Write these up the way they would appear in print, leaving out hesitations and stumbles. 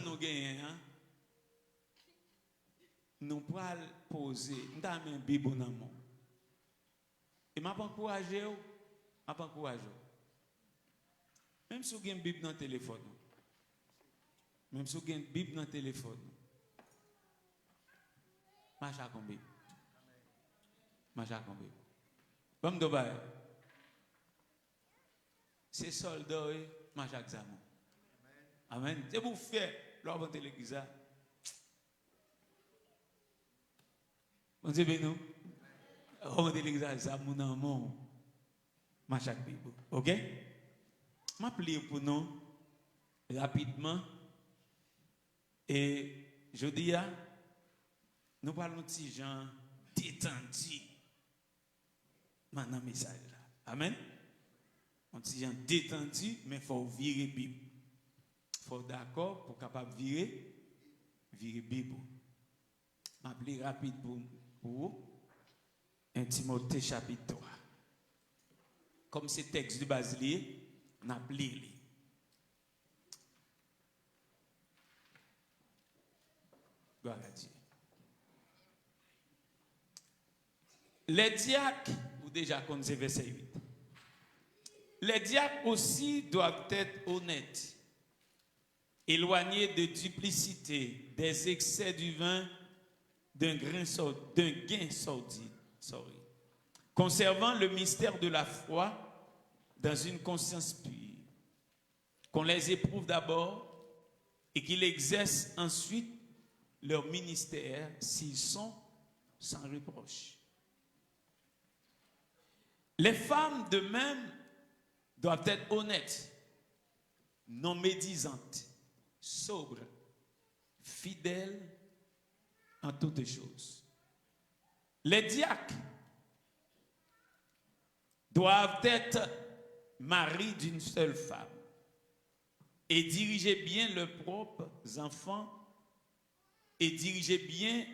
nous gagnons, hein, nous pouvons poser, nous avons une Bible dans le monde. Et je vais encourager, même si vous avez une Bible dans le téléphone, même si vous avez une Bible dans le téléphone, marche à combien? Marche à combien? Comme de bail. C'est soldats, marche à examen. Amen. C'est pour faire, l'homme de l'église. On dit, nous, l'homme de l'église, ça, mon amour, marche à Bible. Ok? Je vais pour nous rapidement. Et je dis, nous parlons de ces gens détendus. Maintenant, message là. Amen. On dit gens détendus, mais il faut virer Bible. Il faut d'accord pour capable virer Bible. Je vais rapide pour vous. 1 Timothée chapitre 3. Comme c'est texte de Basilier, on a plié. Gloire à Dieu. Les diacres, ou déjà connaissez verset 8. Les diacres aussi doivent être honnêtes, éloignés de duplicité, des excès du vin, d'un gain sordide, conservant le mystère de la foi dans une conscience pure, qu'on les éprouve d'abord et qu'ils exercent ensuite leur ministère s'ils sont sans reproche. Les femmes de même doivent être honnêtes, non médisantes, sobres, fidèles en toutes choses. Les diacres doivent être maris d'une seule femme et diriger bien leurs propres enfants et diriger bien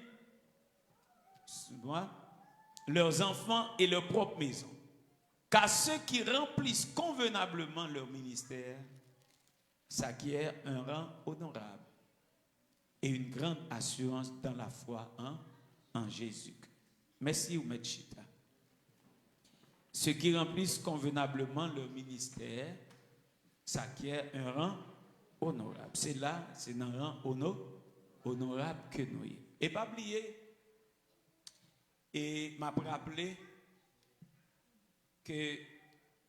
leurs enfants et leur propre maison. Car ceux qui remplissent convenablement leur ministère s'acquièrent un rang honorable et une grande assurance dans la foi en Jésus. Merci, Oumed Chita. Ceux qui remplissent convenablement leur ministère s'acquièrent un rang honorable. C'est là, c'est dans un rang honorable que nous y. Et pas oublier, et m'a rappelé que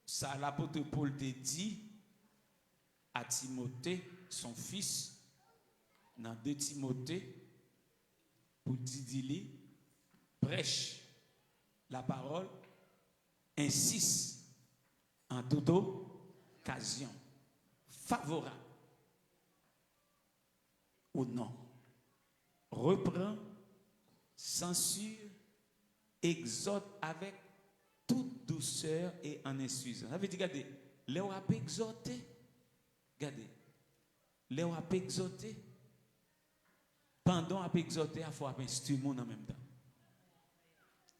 ça l'apôtre Paul te dit à Timothée, son fils, dans 2 Timothée, pour dire, prêche la parole, insiste en toute occasion, favorable ou non, reprend, censure, exhorte avec toute douceur et en insuffisance. Ça veut dire, regardez, les on a exhorté, regardez, les on a exhorté, pendant à exhorter, il faut instruire le monde en même temps.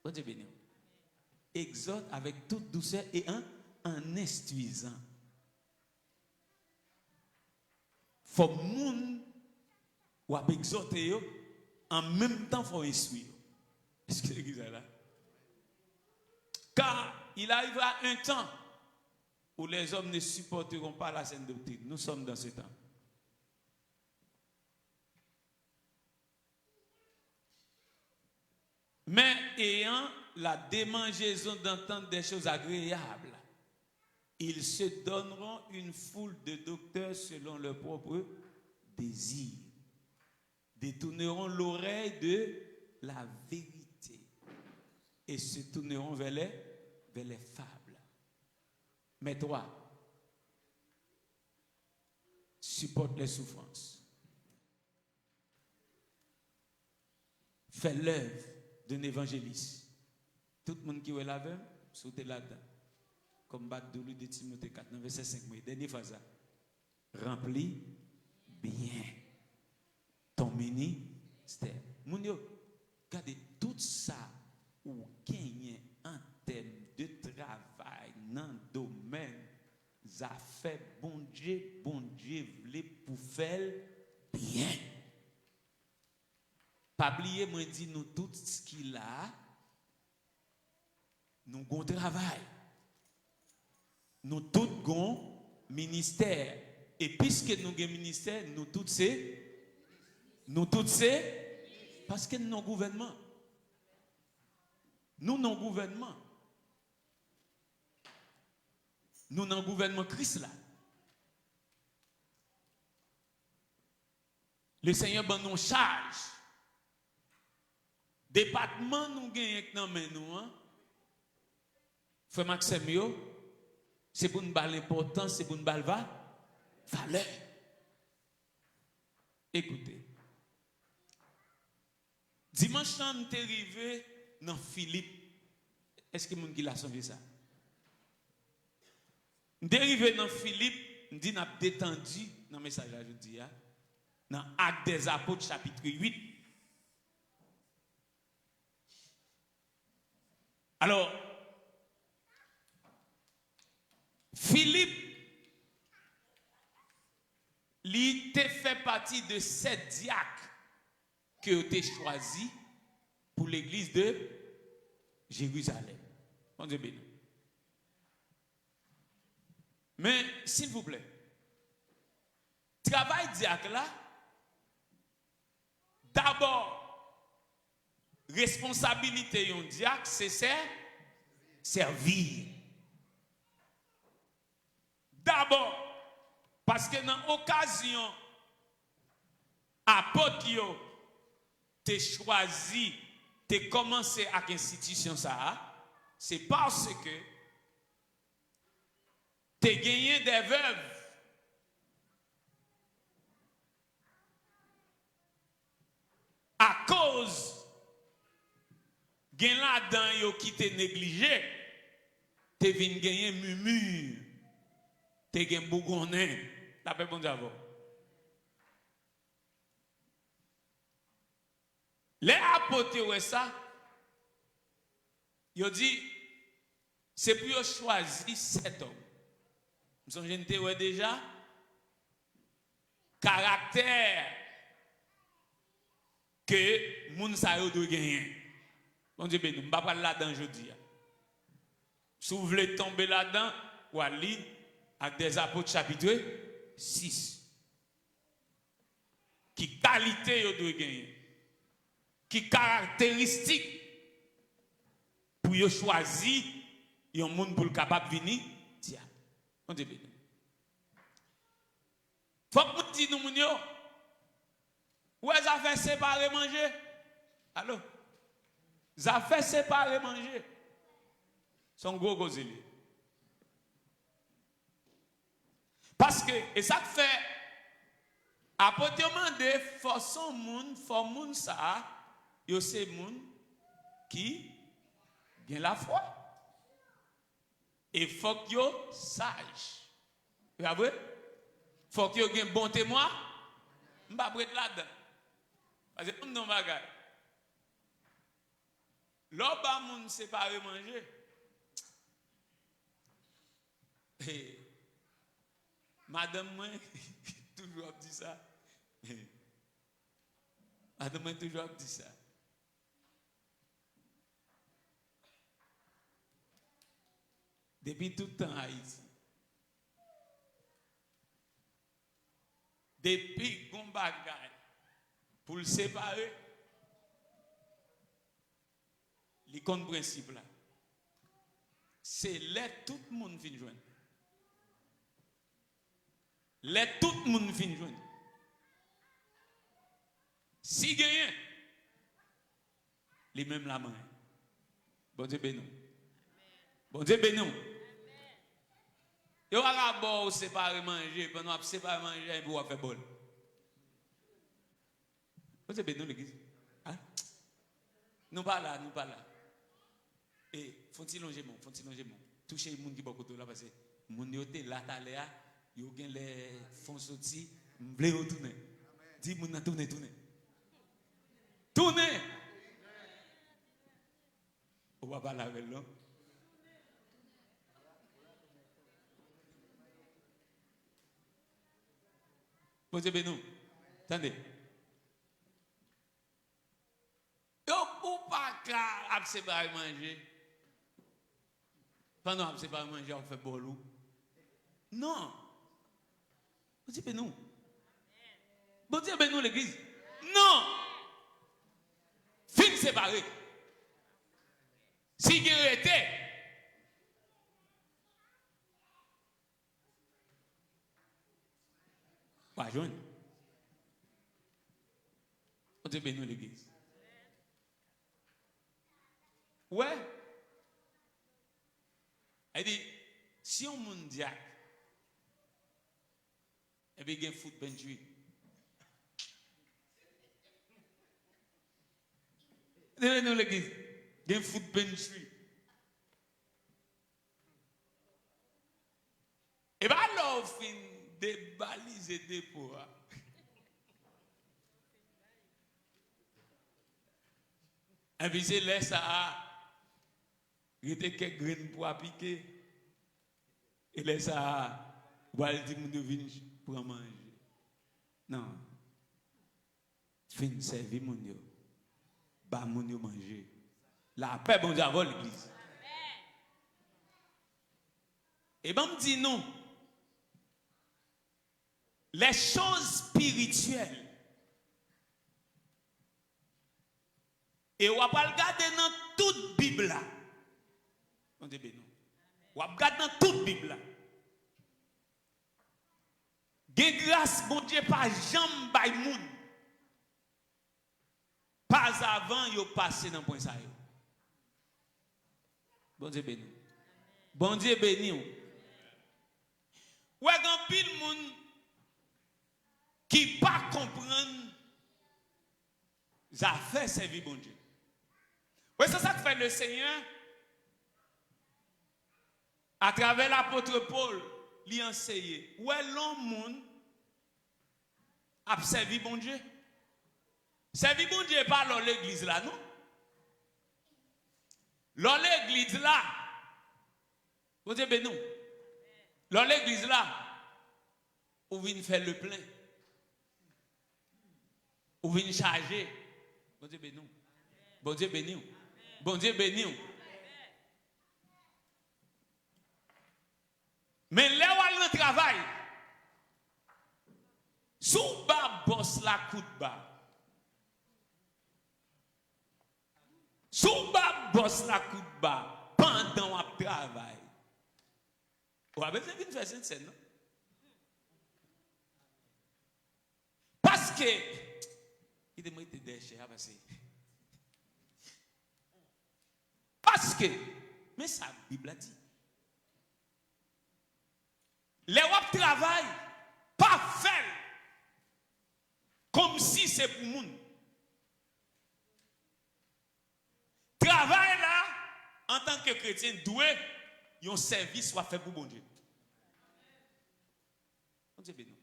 Vous êtes béni. Exhorte avec toute douceur et en instruisant. Faut que le monde ou à exhorter en même temps faut instruire. Est-ce que l'église est là? Car il arrivera un temps où les hommes ne supporteront pas la saine doctrine. Nous sommes dans ce temps. Mais ayant la démangeaison d'entendre des choses agréables, ils se donneront une foule de docteurs selon leur propre désir, détourneront l'oreille de la vérité et se tourneront vers les fables. Mais toi, supporte les souffrances. Fais l'œuvre d'un évangéliste. Tout le monde qui est là, sautez là-dedans. Comme Baddoulou de Timothée 4, verset 5. Dernière phrase. Remplis bien ton ministère. Moun yo, regardez tout ça ou gagne en termes de travail dans le domaine, ça fait bon Dieu, voulait pour faire bien. Pas oublier, moi dit nous tout ce qu'il a, nous avons travail. Nous tous avons ministère. Et puisque nous avons ministère, nous tous c'est, parce que nous avons gouvernement. Nous avons gouvernement. Nous avons gouvernement Christ là. Le Seigneur ben nous charge. Département nous gagnons dans nous hein. Frère Maxime c'est pour nous balle l'importance, c'est pour nous balle valeur. Écoutez. Dimanche nous sommes arrivés dans Philippe. Est-ce que moun qui l'a sonné ça? Nous sommes arrivés dans Philippe, nous dit n'a détendu dans le message là je dis dans Actes des Apôtres chapitre 8. Alors Philippe, il fait partie de 7 diacres qui ont été choisis pour l'église de Jérusalem. Bon Dieu béni. Mais s'il vous plaît, travail diacre là, d'abord, responsabilité d'un diacre, c'est servir. D'abord, parce que dans l'occasion, apôtre yo, t'es choisi, t'es commencé avec l'institution ça, c'est parce que t'es gagné des veuves. À cause gen là-dedans yo qui t'es négligé, t'es venu gagner murmure. T'es gen bougonnin, la paix bon d'abord. Les apôtres ouais ça, ils dit c'est pour choisir 7 hommes. Nous sommes ouais déjà caractère que moun sa yo doit gagner. Bon Dieu béni, m'pa pas là-dedans aujourd'hui. Si vous voulez tomber là-dedans, ou à lire Actes des Apôtres chapitre 6. Qui qualité yo doit gagner? Qui caractéristique pour yo choisir yon moun pour capable venir diable. On dit bien. Faut que vous dites nous moun yo. Où est-ce fait séparer manger? Allô? Ça fait séparer manger. Son gros gozeli. Parce que, et ça fait, apparemment de façon moun ça, yo c'est moun qui gagne la foi. Et faut que yo sage. Vous voyez? Faut que yo gagne bon témoin. M'pa prête là-dedans. Parce que non bagay. L'oba moun séparé manger. Madame moi toujours dit ça. Madame moi toujours dit ça. Depuis tout le temps à Haïti. Depuis qu'on bagaille pour le séparer, l'icône principe là, c'est là tout le monde vient joindre. Là tout le monde vient joindre. Si gagne, les mêmes la main. Bon Dieu béni. Bon Dieu béni. Yo va bon séparer manger, pendant séparer manger pour faire bol. Bon Dieu béni l'église. Hein? Nous pas là. Et faut-il longer mon. Toucher les gens qui beaucoup là parce que mon yo te là ta là, yo gen les fonds sorti, m'blé retourner. Dis moun na tourner. Tourner. On va pas laver là. Bon Dieu béni. Attendez. Ou pas qu'à séparer manger. Pendant que séparer manger, on fait bolou. Non. Bon Dieu, nous. Bon Dieu, nous l'église. Non. Fin séparé. Si il était. Pas joindre. Bon Dieu, nous l'église. Ouais. Elle dit, si on mondial, et bien, il y a un foot benjuit. Nous l'église, il y a un foot benjuit. Et bien, alors, on fin débaliser des poids. Et puis, c'est là, ça. Il était quelques graines pour appliquer. Et là, ça, vous allez dire, nous venons pour manger. Non. Fin servir mon Dieu. Bah, mon Dieu manger. La paix, bon Dieu, avant l'église. Et ben, me dit non. Les choses spirituelles. Et on va pas regarder dans toute Bible là. On dit ben non. On va regarder dans toute Bible là. Gen grâce, bon Dieu, pas jambe bay moun. Pas avant, yo passé dans point ça yo. Bon Dieu béni. Bon Dieu béni. Ouais, gan pile moun qui pas comprendre ça fait servir bon Dieu. Ouais, c'est ça que fait le Seigneur à travers l'apôtre Paul, lui enseigner. Ouais, l'homme a servi bon Dieu. Servi bon Dieu pas dans l'église là, non? Dans l'église là, bon Dieu ben non. Dans l'église là, on vient faire le plein. On vient charger. Bon Dieu ben non. Bon Dieu béni. Bon Dieu béni. Mais là où on travail, sous bas boss la coup de bas. Sous bas boss la coup de bas pendant on travail. Ou avez vu une faire cette scène, non? Parce que il demande des déchets à passer. Parce que mais ça la Bible a dit. Les wap travail pas fait comme si c'est pour moun. Travail là en tant que chrétien doué, yon service soit fait pour bon Dieu. On dit béni.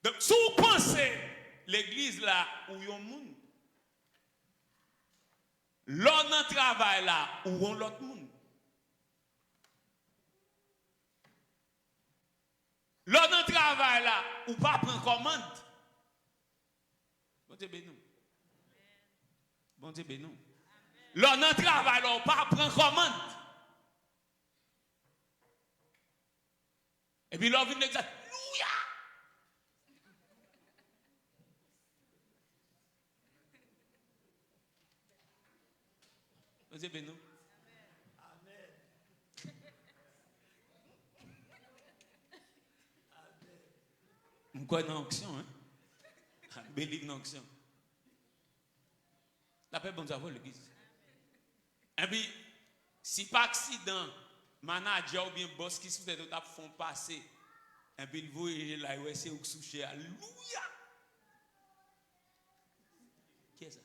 Donc si vous pensez l'église là où yon moun, l'autre travail là où on l'autre moun. L'autre travail là, ou pas prendre commande. Bon Dieu béni. Bon Dieu béni. L'autre travail là, ou pas prendre commande. Et puis l'on vient exact. Alléluia. Bon Dieu béni. Quoi dans l'action, hein? Bélique dans l'action. La paix, bon Dieu, l'église. Et puis, si pas accident, manager ou bien boss qui sous étape font passer, et puis il voit là, ouais, c'est où soucher. Alléluia! Qui est ça?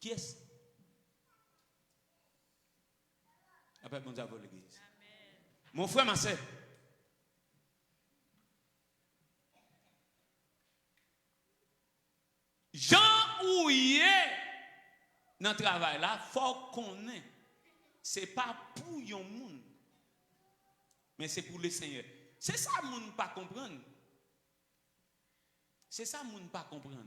Qui est-ce? La paix, bon Dieu, l'église. Mon frère, ma soeur. Jean ou dans le travail là, il faut qu'on ait. Ce n'est pas pour yon moun, mais c'est pour le Seigneur. C'est ça moun pas comprendre. C'est ça moun pas comprendre.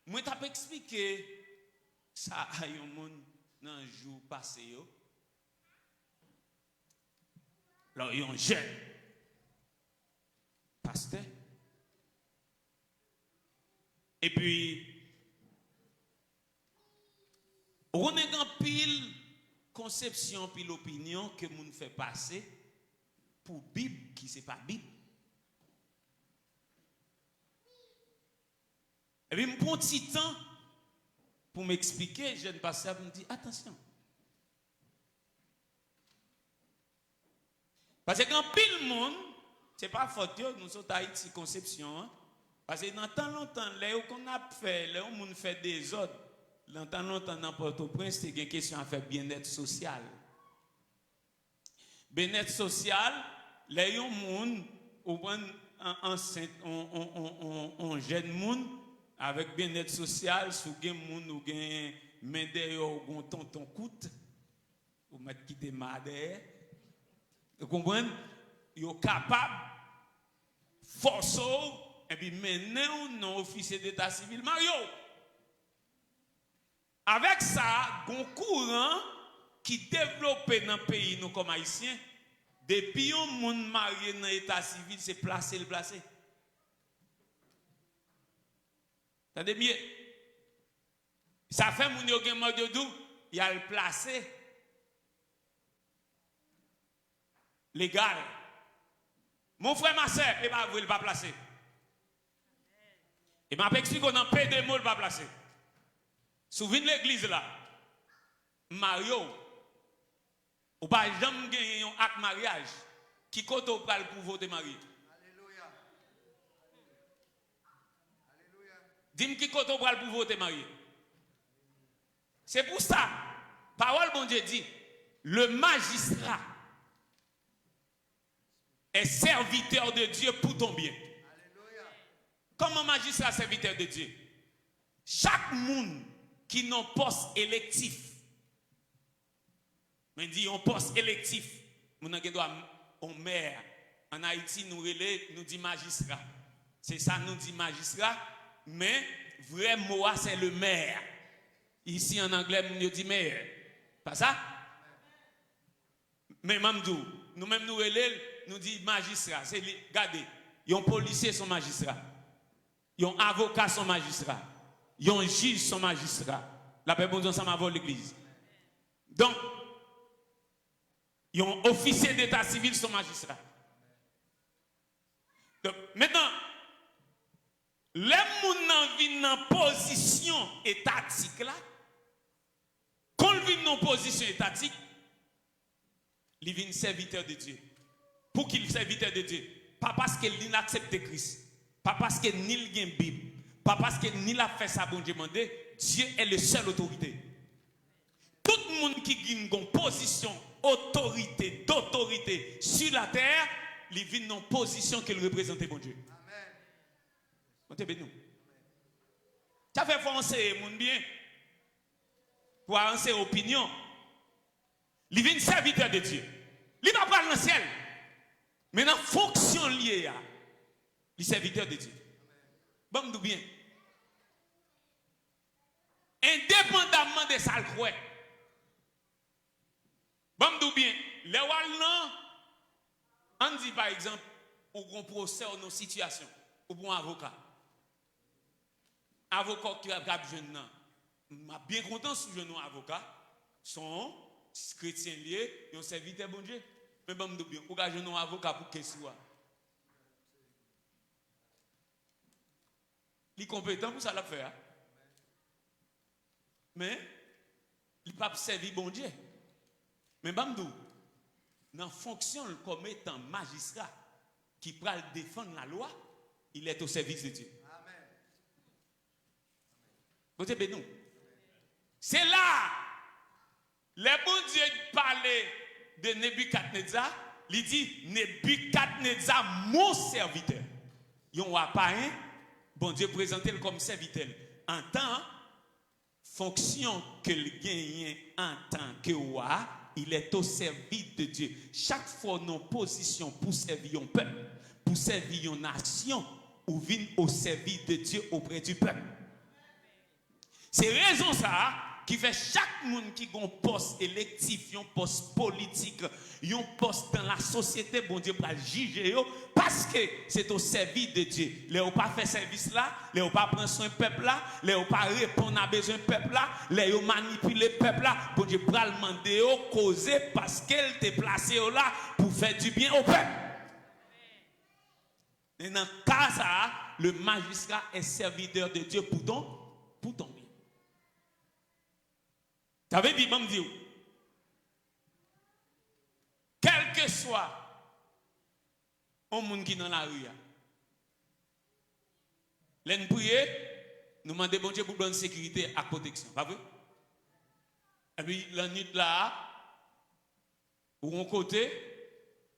Moi t'ai expliqué ça à un monde dans le jour passé yo. Là il y a un jeune pasteur. Et puis on est dans pile conception puis l'opinion que moun fait passer pour Bible qui c'est pas Bible. Et puis, je prends un petit temps pour m'expliquer. Jeune pasteur me dit attention. Parce que quand pile monde, ce n'est pas faute, nous sommes à Haïti conception. Hein? Parce que dans tant longtemps, là où on a fait, là où on fait des ordres, dans tant longtemps, dans Port-au-Prince, c'est une question à faire bien-être social. Bien-être social, là où on un jeune monde, avec bien-être social, si vous avez moun ou gen main derrière ou tonton coûte ou mettre qui te madère, vous comprenez? Vous êtes capable forcer et puis maintenant non officier d'état civil Mario. Avec ça, un courant qui développe dans le pays nous comme haïtiens, depuis un monde marié dans l'état civil, c'est placer le placer. Attendez bien. Ça fait mon yo gen mode dou, il a le placé. Légal. Mon frère, ma soeur, il va pas placer. Il m'a expliqué qu'on en paie des mots, il va placer. Souvenez l'église là. Mario, ou pas jamais gagner un acte mariage qui compte au pral pour voter marié. Dis-moi qui compte au pral pour voter marié. C'est pour ça, parole bon Dieu dit, le magistrat est serviteur de Dieu pour ton bien. Comment magistrat serviteur de Dieu? Chaque monde qui n'a pas poste électif, mais dit on poste électif, on a droit au maire. En Haïti, nous dit magistrat. C'est ça, nous dit magistrat, mais vrai mot, c'est le maire. Ici en anglais, nous dit maire. Pas ça? Mais Mamdou, nous-mêmes nous relève, nous dit magistrat. C'est regardez, yon policier son magistrat. Yon avocat son magistrat. Yon juge son magistrat. La paix bon Dieu ensemble avant l'église. Donc, yon officier d'état civil son magistrat. Donc, maintenant, les gens qui sont dans position étatique là, quand ils viennent dans position étatique, ils viennent serviteur de Dieu. Pour qu'ils serviteur de Dieu, pas parce qu'ils n'acceptent Christ, pas parce qu'ils n'y ont pas Bible, pas parce qu'ils n'y ont fait ça bon Dieu demandé, Dieu est le seul autorité. Tout le monde qui a une position d'autorité sur la terre, ils viennent dans position qu'il représente bon Dieu. Montez béni. Ça fait foncer mon bien pour avancer opinion. Il vient serviteur de Dieu. Il va pas dans le ciel. Mais dans fonction liée à le serviteur de Dieu. Bon nous bien. Indépendamment de ça le croix. Bon nous bien, les wallan on dit par exemple ou un procès ou une situation ou pour un avocat. Avocat qui a jeune m'a bien content sur jeune avocat sont chrétiens liés et ont serviteur bon Dieu. Mais bon nous bien, ou jeune avocat pour qu'est-ce soit. Il est compétent pour ça la faire. Mais il n'a pas servi bon Dieu. Mais Bamdou, dans fonction comme étant magistrat qui peut défendre la loi, il est au service de Dieu. Amen. Amen. C'est là, le bon Dieu parlait de Nebuchadnezzar, il dit Nebuchadnezzar, mon serviteur. Yon wa pas un, bon Dieu présentait comme serviteur. En tant fonction que le gagne en tant que roi, il est au service de Dieu. Chaque fois nos positions pour servir un peuple, pour servir une nation, ou vient au service de Dieu auprès du peuple. C'est raison ça qui fait chaque monde qui a un poste électif, un poste politique, un poste dans la société, bon Dieu pour juger parce que c'est au service de Dieu. Les n'ont pas fait service là, les n'ont pas prendre soin du peuple là, les n'ont pas répondre à besoin du peuple là, les n'ont manipulé le peuple là, bon Dieu pour demander causer parce qu'elle t'est placé là pour faire du bien au peuple. Et dans ce cas ça, le magistrat est serviteur de Dieu pour ton bien. Ça veut dire, je dis, quel que soit un monde qui est dans la rue, nous prions, nous demandons bon Dieu pour donner sécurité et protection. Pas vrai? Et puis, la nuit là, ou un côté,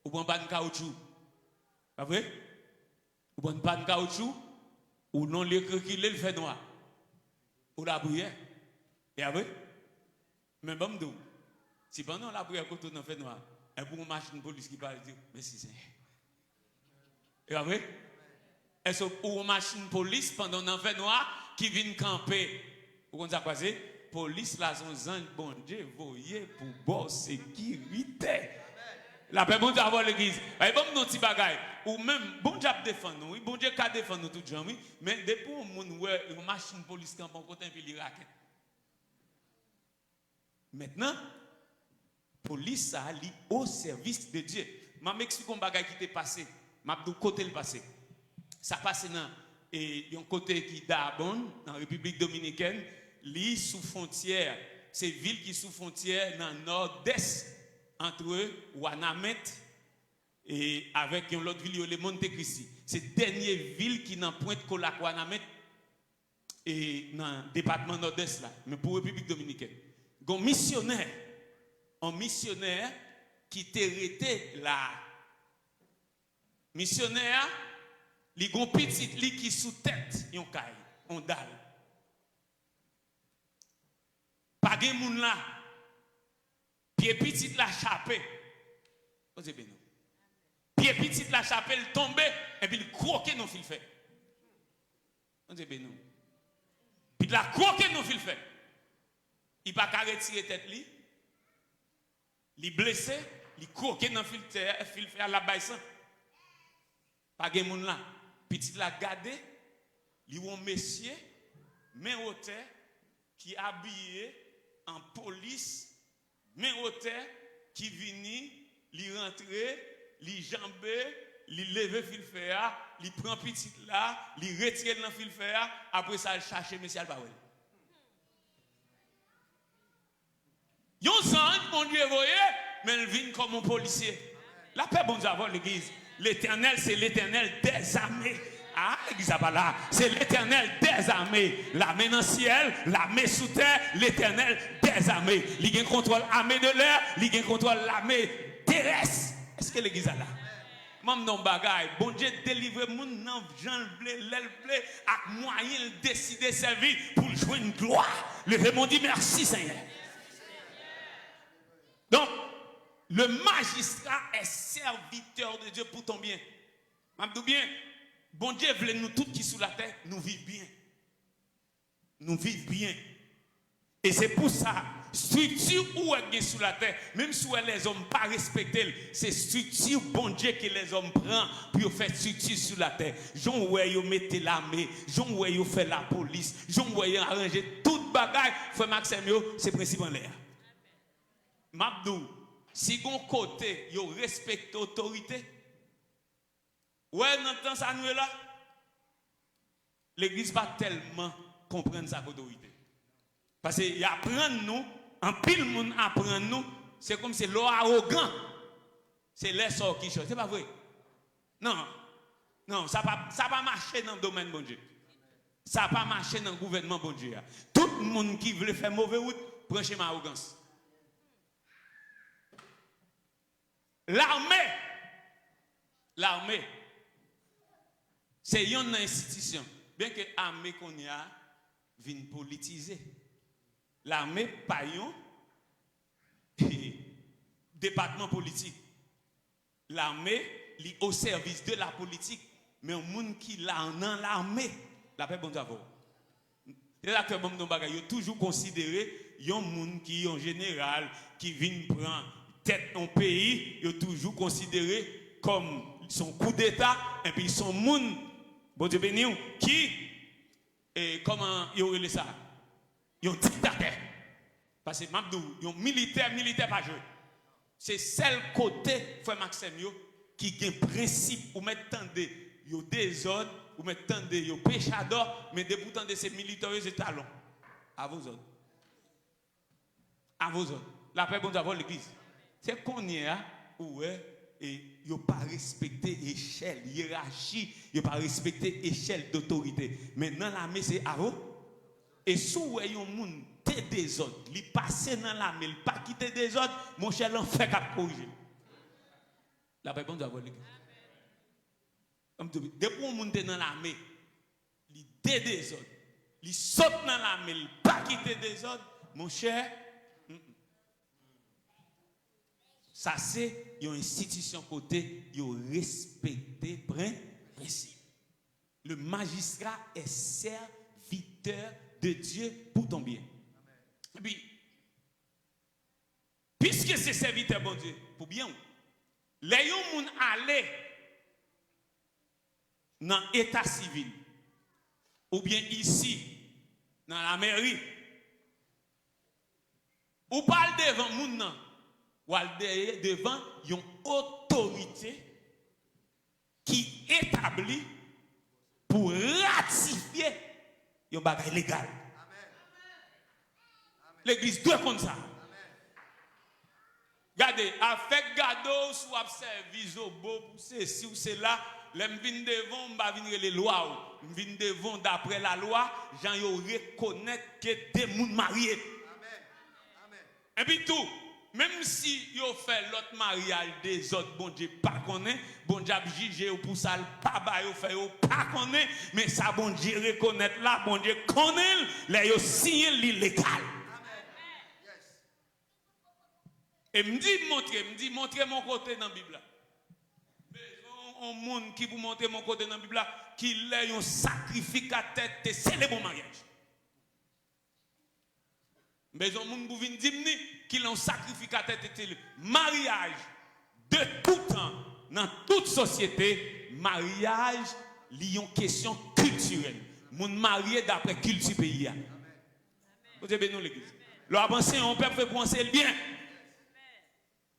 ou un pan de caoutchouc. Pas vrai? Ou un pan de caoutchouc, ou non l'écran qui le fait noir. Ou la prière. Et après? Mais bon, si pendant la prière, quand on fait noir, et pour une machine de police qui parle, dire merci Seigneur. Et après, est-ce ou une machine de police pendant qu'on fait noir qui vient camper, ou on a croisé, police là, son ange, bon Dieu, voyez pour bon sécurité. La paix, bon Dieu, avoir l'église. Et bon, nos petits bagailles, ou même, bon Dieu, défendre nous, bon Dieu, qu'à défendre nous tout le temps, mais depuis une machine de police qui est en côté, puis il raquette. Maintenant, police a li au service de Dieu. Je m'explique un bagage qui t'est passé. Je vais côté le passé. Ça passe dans un côté qui d'Arbonne, dans la République dominicaine, li sous frontière. C'est ville qui sous frontière dans le nord-est entre Ouanamet et avec une autre ville, le Monte Cristi. C'est la dernière ville qui n'a point de Colac Ouanamet et dans le département nord-est là, mais pour la République dominicaine. Un missionnaire qui t'héritait là. Missionnaire, il y a un petit lit qui sous tête, yon caille, on dalle. Pas de moun là. Pied petit la chapé. Osez bien. Pied petit la chapé, il tombe et puis il croque non fil fait. Osez bien. Puis la croque non fil fait. Il n'a pas retirer tête li. Il blessé, il croqué dans fil fait à la baisse. Pas de moun là. Petit la gardé, il y a un monsieur, main au terre, qui habillé en police, main au terre, qui vient, il rentre, il jambe, il lève fil fait, il prend petit là, il retire dans fil fait, après ça il cherche monsieur Albaouel. Yon sang, mon Dieu, voyez, mais il vient comme un policier. La paix, bon Dieu, avant l'église. L'éternel, c'est l'éternel des armées. Ah, l'église à là. C'est l'éternel des armées. L'armée dans le ciel, l'armée sous terre, l'éternel des armées. Il contrôle l'armée de l'air, il contrôle l'armée terrestre. Est-ce que l'église a là? Même non bagaille, bon Dieu délivre mon nan Jean blé, l'aile blé, avec moyen de décider servir pour jouer une gloire. Levez mon dit merci Seigneur. Donc, le magistrat est serviteur de Dieu pour ton bien. M'abdou bien, bon Dieu veut nous tous qui sous la terre, nous vivons bien. Nous vivons bien. Et c'est pour ça, structure où est sous la terre, même si les hommes pas respectés, c'est structure bon Dieu que les hommes prennent pour faire structure sur la terre. Jean où ils mettent l'armée, Jean où ils fait la police, Jean où ils arrangent toute bagaille, frère Maxime, c'est principe en l'air. M'abdou, si gon côté yo respecte l'autorité, ouais, dans ça nous là, l'église pas tellement comprendre sa autorité. Parce qu'il apprend nous, en pile monde apprend nous, c'est comme si l'eau arrogant. C'est les sorts qui chantent, c'est pas vrai. Non, ça pas marcher dans le domaine bon Dieu. Ça pas marcher dans le gouvernement bon Dieu. Tout le monde qui veut faire mauvais route, prend chez ma arrogance. L'armée, c'est une institution. Bien que l'armée qu'on y a, vienne politiser. L'armée, pas yon, département politique. L'armée est au service de la politique, mais un monde qui l'a dans l'armée, la paix bon d'abord. Les acteurs bon ont toujours considéré un monde qui est en général qui vient prendre tête en pays, ils ont toujours considéré comme son coup d'état et puis son monde bon Dieu béni qui et comment ils ont ça, ils ont dictateur. Parce que Mabdou, ils ont militaire pas jouer. C'est seul côté frère Maxime qui a un principe pour mettre tendez yo désordre ou mettre tendez yo péchador mais de pourtant de ces militaires et talons à vos autres. À vos autres. La paix bon d'avoir l'église. C'est qu'on y a ouais et yo pas respecter échelle hiérarchie, yo pas respecter échelle d'autorité. Maintenant l'armée c'est à vous. Et sous yon moun te des autres, li passe dans l'armée, il pas quitter des autres, mon cher l'enfer cap corriger. La paix bon d'avoir l'église. Depuis qu'on monte dans l'armée, il te des autres, il saute dans l'armée, il pas quitter des autres, mon cher. Ça c'est une institution côté, il respecter principe. Le magistrat est serviteur de Dieu pour ton bien. Et puis, puisque c'est serviteur bon Dieu pour bien, les gens aller dans l'état civil ou bien ici dans la mairie ou parle devant moun nan ou devant une autorité qui établit pour ratifier un bagage légal. L'église doit comme ça. Regardez, avec gado sous service au beau pour ceci ou cela, l'aime vinn devant, m'ba venir les lois. M'vinn devant d'après la loi, j'en yo reconnaître que des moun mariés. Amen. Et puis tout, même si yo fait l'autre mariage des autres, bon Dieu pas connaît, bon Dieu juger pour ça pas ba yo fait yo pas connaît, mais ça bon Dieu reconnaître là, bon Dieu connaît, là yo signé l'illégal. Et me dit montrer mon côté dans la Bible. Un monde qui vous montre mon côté dans la Bible, qui est un sacrificateur, c'est le bon mariage. Mais un monde qui vient dire qui est un sacrificateur, c'est le mariage de tout temps, dans toute société, mariage lié une question culturelle. Moun marié d'après culture pays. Vous avez béni l'église. Le avancé, on peut penser le bien.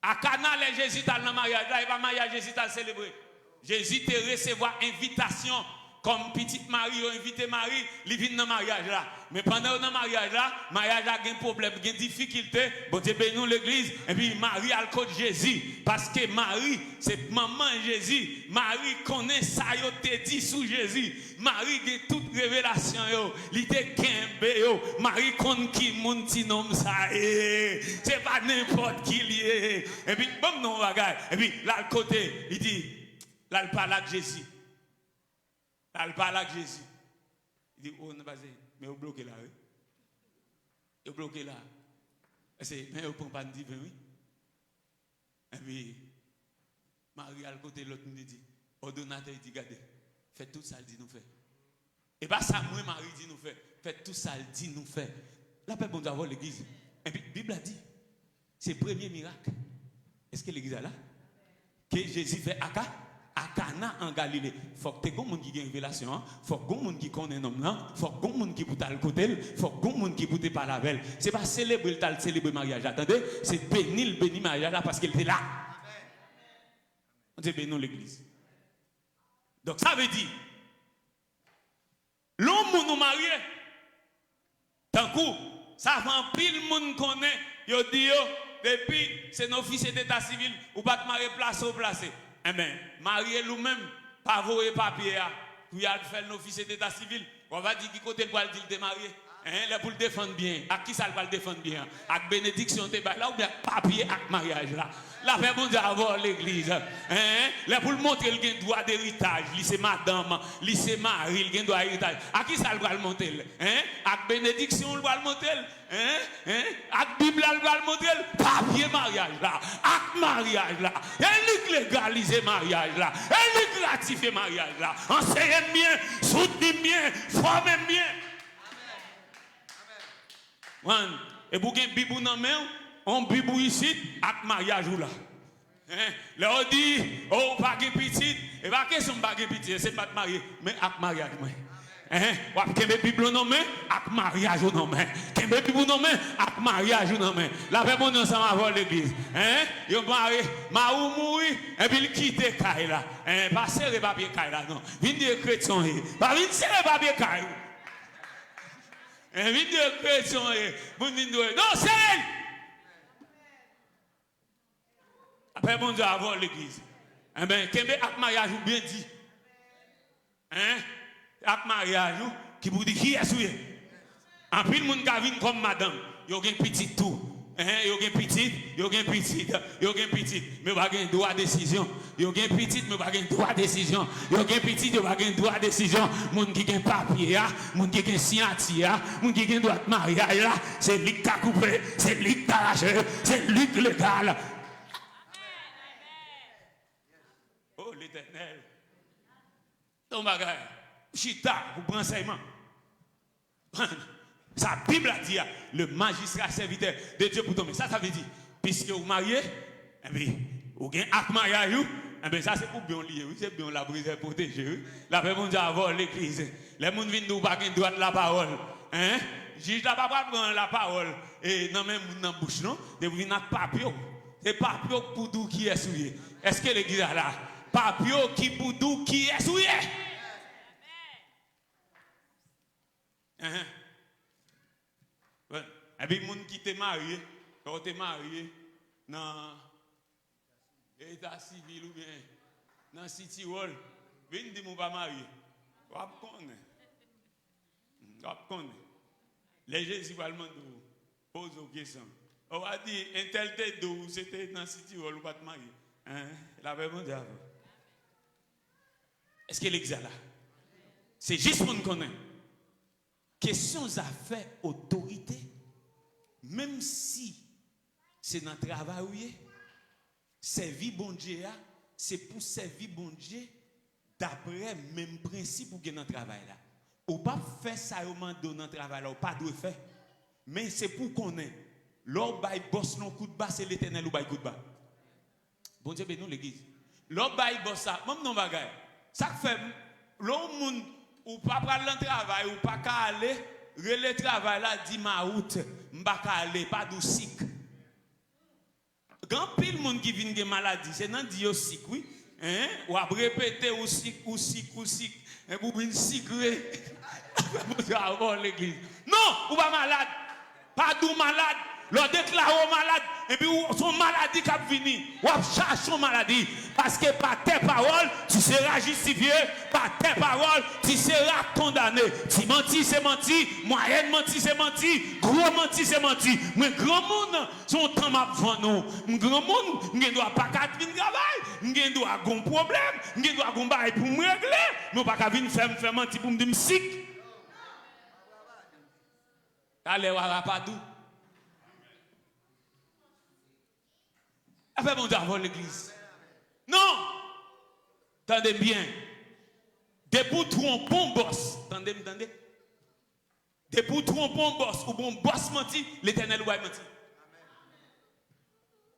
À Cana, les Jésus dans le mariage, là, il va mariage Jésus à célébrer. Jésus te recevoir invitation comme petite Marie, ou invité Marie, il vient dans le mariage là. Mais pendant le mariage là, mariage a un problème, une difficulté. Bon Dieu bénis l'église. Et puis Marie a le code Jésus. Parce que Marie, c'est maman Jésus. Marie connaît ça, yo te dit sous Jésus. Marie a toute révélation yo. Il te kembe yo. Marie connaît qui moun ti nom ça. C'est pas n'importe qui lié. Et puis bon non bagay. Et puis là le côté, il dit, là il parle avec Jésus. Là il parle avec Jésus. Il dit oh non vas-y. Mais vous bloquez là, oui. Vous bloquez là. Mais vous ne pas de divin, oui. Et puis, Marie, à côté de l'autre, nous dit, ordonnateur, il dit, regardez, faites tout ça, il dit, nous fait. Et pas ça, moi, Marie dit, nous fait. Faites tout ça, il dit, nous fait. La paix, bon d'avoir l'église. Et puis, la Bible a dit, c'est le premier miracle. Est-ce que l'église est là? Que Jésus fait à Cana en Galilée. Il faut que tu aies un qui a une révélation. Il faut que tu aies un qui connaît un homme là. Il faut que tu aies un qui peut le côté. Il faut que tu aies un qui peut parler avec elle. Ce n'est pas célébrer le mariage. Attendez, c'est bénir le mariage là parce qu'elle était là. On dit bénir l'église. Donc ça veut dire, l'homme nous marié, tant coup, ça va pile monde connaît. Yo dit depuis c'est nos officiers d'état civil ou pas de marier place au placé. Eh bien, marier nous-mêmes, pas voyer papier, pour y aller faire l'officier d'état civil, on va dire qui côté le dire de marier. Là pour le défendre bien. À qui ça va le défendre bien? Avec bénédiction, là ou bien papier avec mariage là. La paix bon Dieu avoir l'église. Là pour le montrer le droit d'héritage, c'est madame, c'est mari, le droit d'héritage. À qui ça va le monter? Avec bénédiction, le va le monter. Avec Bible, le va le monter. Papier mariage là. Avec mariage là. Elle légaliser mariage là. Elle gratifier mariage là. Enseignez bien, soutenez bien, formez bien. Et pour qu'il y ait bibou dans la main, on bibou ici avec mariage ou là. Là on dit, oh, pas de petit, et pas question de pas de petit, c'est pas de marier, mais avec mariage. Ou avec une Bible dans la main, avec mariage ou dans la main. Une Bible dans la main, avec mariage ou dans la main. La paix mon ensemble avant l'église. Ils ont marié, Maou mourir, et puis il quitte Kaila. Pas serrer papier Kaila, non. Vine de chrétien, pas vine serrer papier Kaila. Un vidéo chrétien, non, c'est elle. Après, mon Dieu, avant l'église. Eh bien, Kembe, avec mariage, ou bien dit. Avec mariage, qui vous dit qui est souillé. En plus, le monde qui vient comme madame, il y a un petit tout. Il y a un petit, il y a un petit, il y a un petit, mais pas un droit de décision. Il y a un petit, mais pas un droit de décision. Il y a un petit, mais pas un droit de décision. Moun qui a un papier, moun qui a un signature, moun qui a un droit de mariage, c'est lui qui a coupé, c'est lui qui a arraché, c'est lui qui est légal. Oh l'Éternel. Ton bagage, chita, vous prenez enseignement. Sa Bible a dit, le magistrat serviteur de Dieu pour tomber. Ça veut dire, puisque vous mariez, eh bien, vous avez un acte mariage, eh bien, ça c'est pour bien lier, c'est bien la brise protéger. La paix, mon Dieu, avoir l'église. Les gens viennent nous pas de droit de la parole. Juge n'a pas prendre la parole et non même dans la bouche, non? De vous venir avec papio. C'est papio pour nous qui est souillé. Est-ce que l'église est là? Papio qui pour nous qui est souillé. Et puis, les gens qui sont mariés, quand tu es marié dans l'état civil ou bien dans City Hall, viens dire que je ne suis pas marié. Tu connais. Les Jésus vont demander, pose aux questions. On va dire, un tel tête d'eau, c'était dans City Hall ou pas de marié. La paix mon Dieu. Est-ce que l'église est là? C'est juste pour nous connaître. Question à faire autorité. Même si c'est dans le travail, servir bon Dieu, c'est pour servir bon Dieu d'après le même principe pour que dans le travail là. Ou pas faire ça dans le travail là, ou pas de faire. Mais c'est pour qu'on ait. L'homme bail boss non coup de bas, c'est l'Éternel ou bail coup de bas. Bon Dieu bénis l'église. L'homme bail boss ça, même non bagaille. Ça fait l'homme ou pas prendre le travail ou pas aller. Le travail là dit ma route, m'baka aller pas doucic. Grand pile monde qui vient de maladie, c'est nan di yo sick oui. Ou a répéter ou sick. Et vous venez secret. Vous avoir l'église. Non, ou pas malade. Pas dou malade. Leur déclare malade et puis son maladie qui a fini. Ou cherche son maladie parce que par tes paroles tu seras justifié, par tes paroles tu seras condamné. Si menti c'est menti, moyenne menti c'est menti, gros menti c'est menti. Mais grand monde son temps m'a vendre nous. Grand monde ne doit pas qu'à venir travail, ne doit avoir un problème, ne doit avoir un bail pour me régler, mais pas qu'à venir faire mentir pour me dire sick. Allez voir pas tout. Après, mon Dieu, avant l'église. Non! Tendez bien. Depuis trop bon boss. Tendez. Depuis trop bon boss ou bon boss menti, l'Éternel va mentir.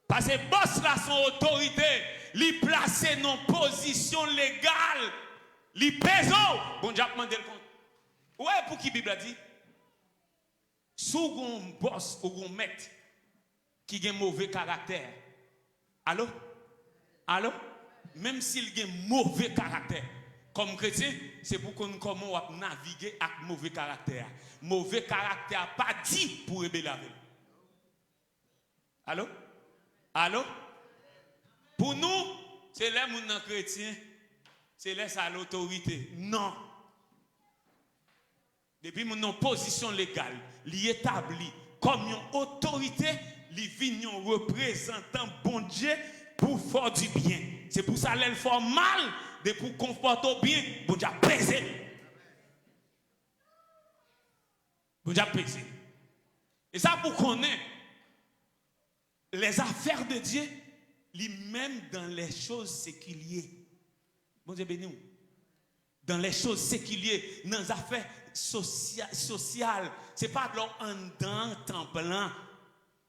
Parce que boss là, son autorité, lui placer dans position légale, lui pèse. Bon Dieu, demandé le compte. Ouais, pour qui la Bible a dit? Sous un boss ou un maître qui a un mauvais caractère. Allô? Même s'il a un mauvais caractère, comme chrétien, c'est pour qu'on comment naviguer avec mauvais caractère. Mauvais caractère, pas dit pour rébeller avec. Allô? Pour nous, c'est les gens chrétiens, c'est les à l'autorité. Non. Depuis mon position légale, li établi comme une autorité, li vient un représentant bon Dieu pour faire du bien. C'est pour ça qu'elle fait mal, de pour comporter bien, bon Dieu pesé. Bon Dieu pesé. Et ça pour connaître les affaires de Dieu, lui-même dans les choses séculières. Bon Dieu béni. Dans les choses séculières, dans les affaires sociales, ce n'est pas en temps blanc.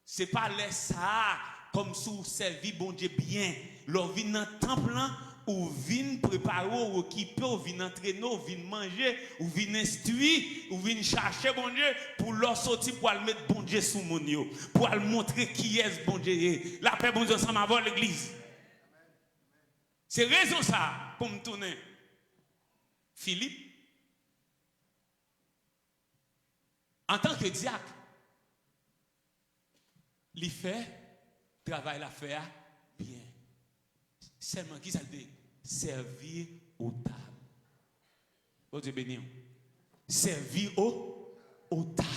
Ce n'est pas les ça, comme si vous servez bon Dieu bien. Leur vie dans temps blanc, ou vin préparer, ou occuper, ou vin entraîner, ou vin manger, ou vin instruire, ou vin chercher bon Dieu pour leur sortir pour le mettre bon Dieu sous mon yo, pour le montrer qui est bon Dieu. La paix bon Dieu ensemble avant l'église. C'est raison ça pour me tourner. Philippe, en tant que diacre, il fait travail la faire bien. Seulement qui ça dit? Servir aux tables. Oh Dieu béni. Servir aux tables.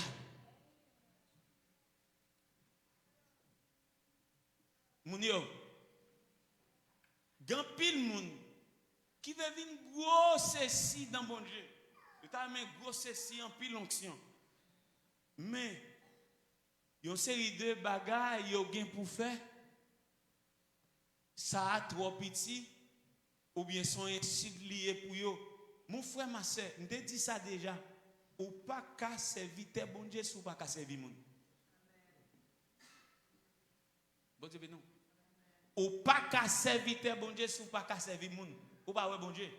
Moun yo, gan pile moun qui veut venir gros ceci dans bon Dieu. Tu as mis gros ceci en pile onction. Mais il y a une série de bagages yo gen pour faire. Ça a trop petit ou bien son insulte lié pour yo. Mon frère, ma soeur, je te dis ça déjà. Ou pas qu'à servir tes bon Dieu, ou pas qu'à servir moun. Bon Dieu, non. Ou pas qu'à servir tes bon Dieu, ou pas qu'à servir moun. Ou pas ouais bon Dieu.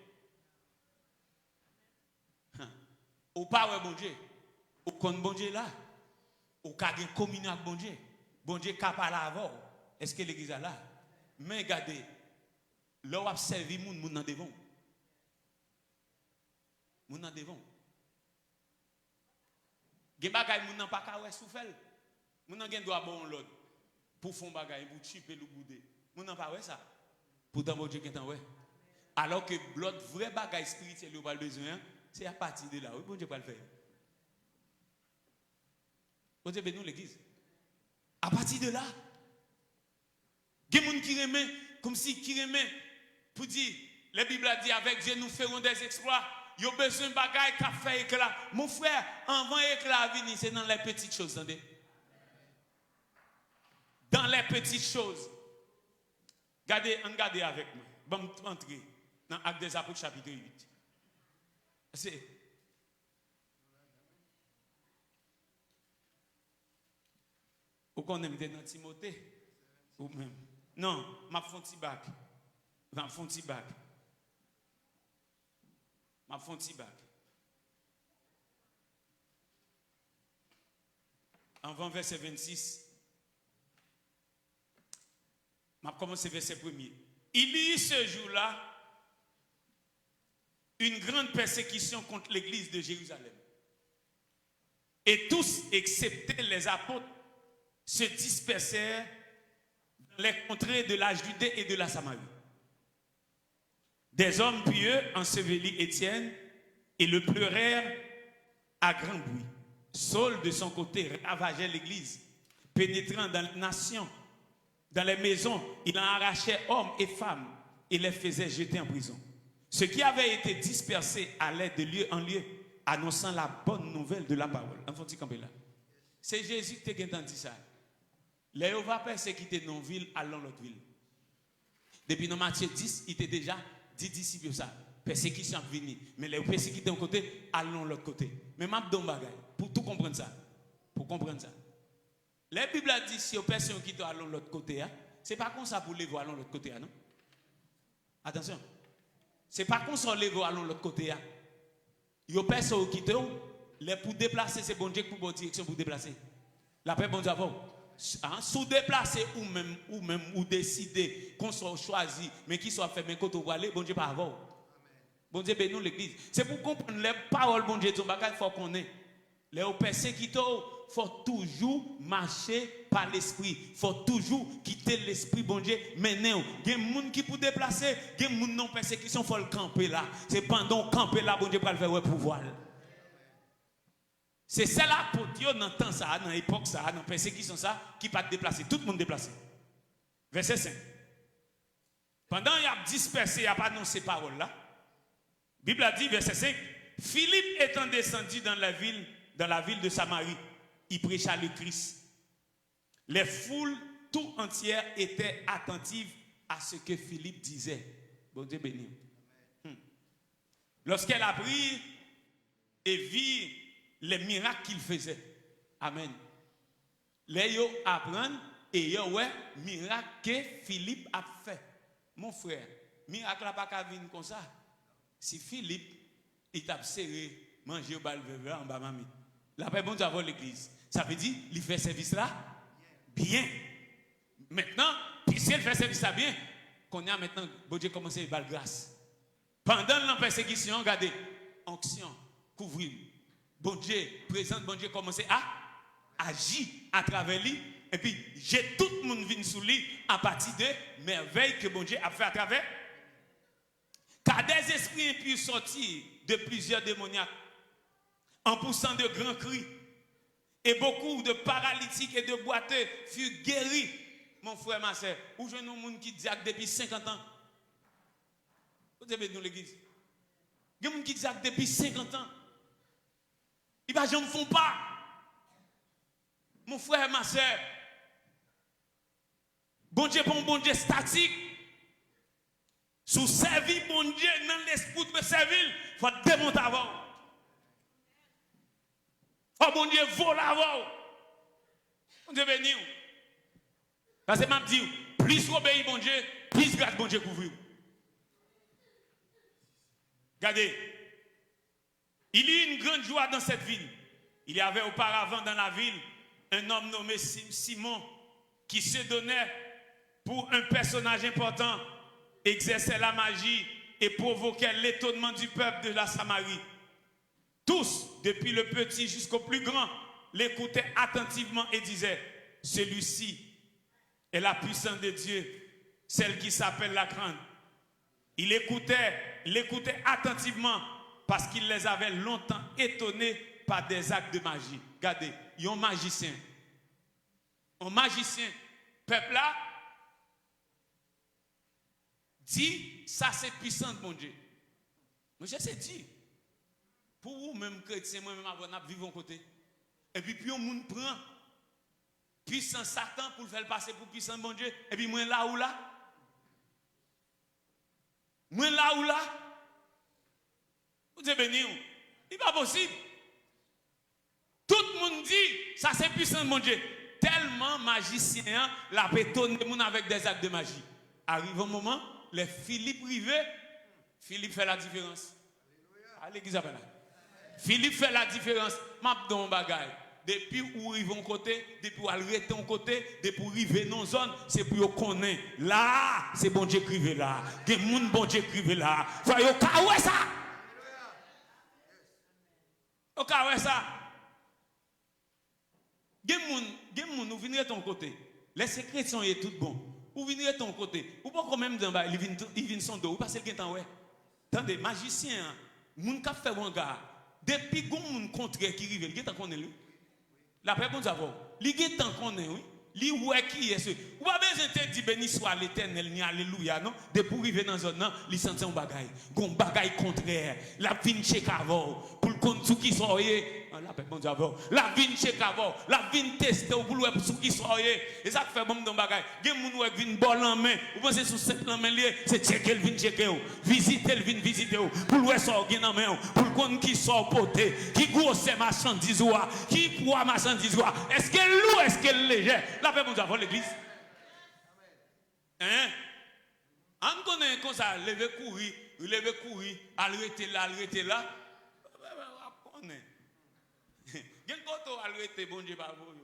Ou pas ouais bon Dieu. Ou kon bon Dieu là. Ou qu'à gen communion avec bon Dieu. Bon Dieu qu'à parler avant. Est-ce que l'église est là? Mais regardez, là où a servi moun nan devant. Moun nan devant. Gen bagay moun nan pa ka wè soufel. Moun nan gen doit bon l'autre pour fond bagay pour chipper le boudé. Moun nan pa wè ça. Pourtant bon Dieu qui ouais. Alors que l'autre vrai bagay spirituel ou pas besoin, c'est à partir de là. Oui, bon Dieu pas le faire. Bon Dieu bénis l'église. À partir de là, il y a des gens qui remet, comme si qui remet, pour dire, la Bible a dit, avec Dieu nous ferons des exploits. Il y a besoin de bagaille qui a fait éclat. Mon frère, avant éclat à venir, c'est dans les petites choses. Attendez. Dans les petites choses. Regardez avec moi. Bon, entrer dans Actes des Apôtres, chapitre 8. C'est. Ou qu'on aime dans Timothée? Ou même. Non, ma font petit bac. Ma font petit bac. Ma font petit bac. Avant verset 26. Ma commencé verset 1er. Il y eut ce jour-là une grande persécution contre l'église de Jérusalem. Et tous, excepté les apôtres, se dispersèrent dans les contrées de la Judée et de la Samarie. Des hommes pieux ensevelirent Étienne et le pleurèrent à grand bruit. Saul, de son côté, ravageait l'église, pénétrant dans les nations, dans les maisons, il en arrachait hommes et femmes et les faisait jeter en prison. Ceux qui avaient été dispersés allaient de lieu en lieu, annonçant la bonne nouvelle de la parole. C'est Jésus qui a dit ça. Les va persécuter nos villes, allons l'autre ville. Depuis dans Matthieu 10, il était déjà dit disciples ça. Persécution est venue. Mais les persécutés d'un côté, allons l'autre côté. Mais m'a don bagay pour tout comprendre ça. Pour comprendre ça. La Bible a dit si aux personnes qui doivent aller l'autre côté, c'est pas comme ça pour les voir allons l'autre côté, non? Attention. C'est pas comme ça les voir allons l'autre côté. Yo personnes qui doivent les pour déplacer c'est bon Dieu pour bonne direction pour déplacer. La paix bon Dieu avant. Sous déplacer ou même ou décider qu'on soit choisi mais qui soit fait mais quand on va aller bon Dieu pas avant. Bon Dieu bénis l'église. C'est pour comprendre les paroles bon Dieu il faut qu'on ait. Les persécuteurs faut toujours marcher par l'esprit. Faut toujours quitter l'esprit bon Dieu mener. Il y a des gens qui pour déplacer, il y a des gens non persécution faut le camper là. C'est pendant camper là bon Dieu va le faire pouvoir. C'est celle apôtre dans temps ça, dans l'époque ça, dans persécution ça, qui pas déplacé. Tout le monde déplacé. Verset 5. Pendant qu'il a dispersé, il n'a pas annoncé parole là. La Bible a dit, verset 5, Philippe étant descendu dans la ville de Samarie, il prêcha le Christ. Les foules tout entières étaient attentives à ce que Philippe disait. Bon Dieu béni. Lorsqu'elle a pris et vit les miracles qu'il faisait. Amen. Les yo apprennent et yo ouais miracle que Philippe a fait. Mon frère, miracle n'a pas qu'à venir comme ça. Si Philippe il t'a serré manger au bal en bas mamie. La paix bon Dieu avant l'église. Ça veut dire il fait service là bien. Maintenant, puisqu'il fait service là bien, qu'on a maintenant bon Dieu commencé à bal grâce. Pendant la persécution, regardez, onction, couvrir. Bon Dieu, présente, bon Dieu commence à agir à travers lui. Et puis, j'ai tout le monde venu sous lui à partir de merveilles que bon Dieu a fait à travers. Car des esprits impurs sortir de plusieurs démoniaques en poussant de grands cris. Et beaucoup de paralytiques et de boiteux furent guéris. Mon frère, ma soeur, où je nous monde qui dit depuis 50 ans. Vous avez nous l'église. Il y a des gens qui disent depuis 50 ans. Ils ne font pas. Mon frère, ma soeur. Bon Dieu, bon Dieu statique. Sous servir bon Dieu dans l'esprit de servir, il faut démonter avant. Oh bon Dieu, vole avant. Bon Dieu béni. Parce que je dis, plus obéir bon Dieu, plus grâce bon Dieu couvrir. Regardez, il y a une grande joie dans cette ville. Il y avait auparavant dans la ville un homme nommé Simon qui se donnait pour un personnage important, exerçait la magie et provoquait l'étonnement du peuple de la Samarie. Tous, depuis le petit jusqu'au plus grand, l'écoutaient attentivement et disaient, celui-ci est la puissance de Dieu, celle qui s'appelle la grande. Il l'écoutait attentivement parce qu'il les avait longtemps étonnés par des actes de magie. Regardez, il y a un magicien. Un magicien, peuple là, dit, ça c'est puissant de mon Dieu. Monsieur, c'est dit. Pour vous, même chrétiens, moi-même, avant de vivre en côté. Et puis on monde prend puissant Satan pour le faire passer pour puissant mon Dieu. Et puis moi là ou là. Moi là ou là. Vous êtes béni. Il n'est pas possible. Tout le monde dit, ça c'est puissant mon Dieu. Tellement magicien, la pétonne monde avec des actes de magie. Arrive un moment, les Philippe rivé, Philippe fait la différence. À l'église appelle là. Philippe fait la différence. M'a don bagay. Depuis où ils vont côté, depuis où ils arrêtent en côté, depuis où ils vivent dans une zone, c'est pour qu'ils connaissent. Là, c'est bon Dieu qui là. Des gens bon Dieu qui là. Faut yo ka ça. Au cas où ça. Des gens nous viennent de ton côté. Les secrets sont tout bons. Ou venir de ton côté. Ou pas quand même dans bas, ils viennent son dos. Ou pas c'est le temps ouais. Attendez, magicien, moun ka fait bon gars. Depuis qu'on moun contraire qui rive, il est temps qu'on est lui. La paix bon d'abord. Il est temps qu'on est oui. Li ouais qui est ce. Ou pas besoin de dire béni soit l'Éternel ni alléluia non. De pour arriver dans zone non, li senti un bagaille. Gon bagaille contraire. La vinn chez Kavo pour le compte sous qui soyez. La paix bon d'abord. La vinn chez Kavo, la vinn tester pour le sous qui soyez. Et ça fait bon dans bagaille. Gen moun ouais vinn bol en main. Ou pensez sous cette en main lié, c'est checker le vinn checker ou. Visiter le vinn visiter ou. Pour le sort gen en main pour le compte qui sort poté, qui grosse marchandise ou qui poids marchandise ou. Est-ce qu'elle lourd, est-ce qu'elle léger? La paix, nous avons l'église. Hein? On connaît comme ça, lever courir, arrêter là. On connaît. Gen koto arrêter, bon Dieu, par vous.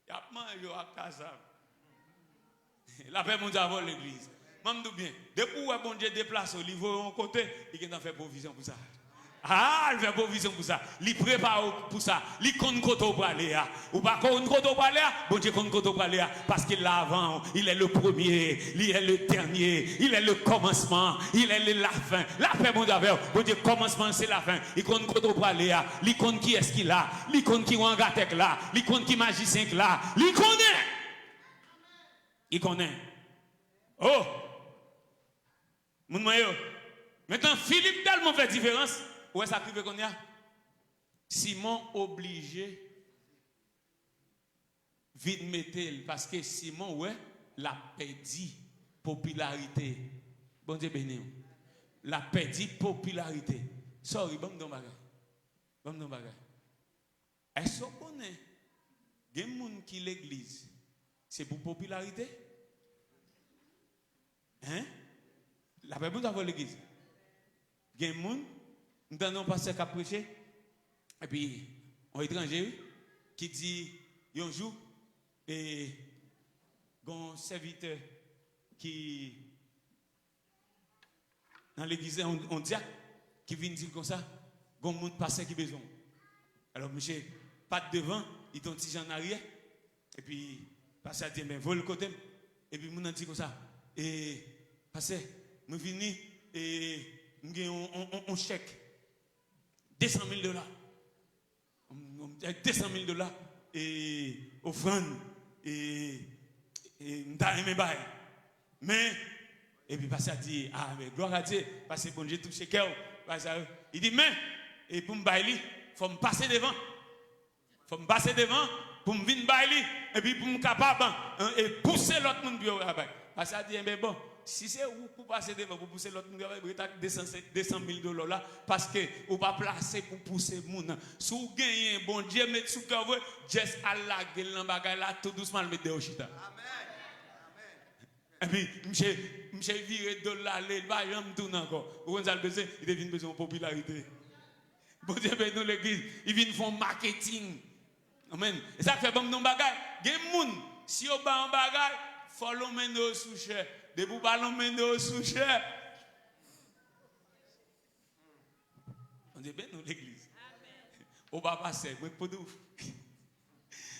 Y'a pas yo à casa. La paix, nous avons l'église. M'amdou bien. Depuis où bon Dieu déplace au niveau en côté, il a fait provision pour ça. Ah, il fait provision pour ça. Il prépare pour ça. Il compte koto pour aller. Ou pas compte koto pour aller. Bon Dieu compte koto pour aller. Parce qu'il est l'avant, il est le premier, il est le dernier, il est le commencement, il est la fin. La fin, mon Dieu, bon Dieu, commencement, c'est la fin. Il compte koto pour aller. Il compte qui est-ce qu'il a. Il compte qui wangatek là. Il compte qui magicien là. Il connaît. Il connaît. Oh! Mon moyen. Maintenant, Philippe tellement fait différence. Où est-ce que qu'on y a? Simon obligé vite mettre parce que Simon ouais l'a perdu popularité. Bon Dieu béni. L'a perdu popularité. Sorry, bon don bagay. Bon don bagay. Est-ce qu'on est des gens qui l'église c'est pour popularité? Hein? La paix pour l'église. Des gens nous donnons pasteur qui a prêché, et puis un étranger qui dit un jour, et un serviteur qui dans l'église, on diacre qui vient dire comme ça, un monde pasteur qui a besoin. Alors, monsieur, pas devant, il est un petit en arrière, et puis pasteur dit, mais vol le côté, et puis mon dit comme ça, et pasteur, je viens et on chèque. $200,000. 200,000 et offrande et mais et puis pasteur dit ah mais gloire à Dieu parce que bon Dieu touché cœur il dit mais et pour me bailler faut me passer devant pour me venir bailler et puis pour me capable et pousser l'autre monde bio pasteur dit mais bon si c'est vous pour passer devant, pour pousser l'autre, vous avez $200,000 là, parce que vous pas placer pour pousser le monde. Si vous gagnez, bon Dieu, mettez sous cœur, juste à la gueule, là, tout doucement, le mettez au chita. Et puis, je viré de là, il va jamais tourner encore. Vous avez besoin, il devient besoin de popularité. Bon Dieu, nous l'église, ils viennent faire marketing. Amen. Et ça fait bon nos bagages. Il y a des gens, si vous avez un bagage, il faut le mener au sous-cher. De vous ballons mener au sous-cher. On dit ben nous l'église. On va passer, moi pour nous.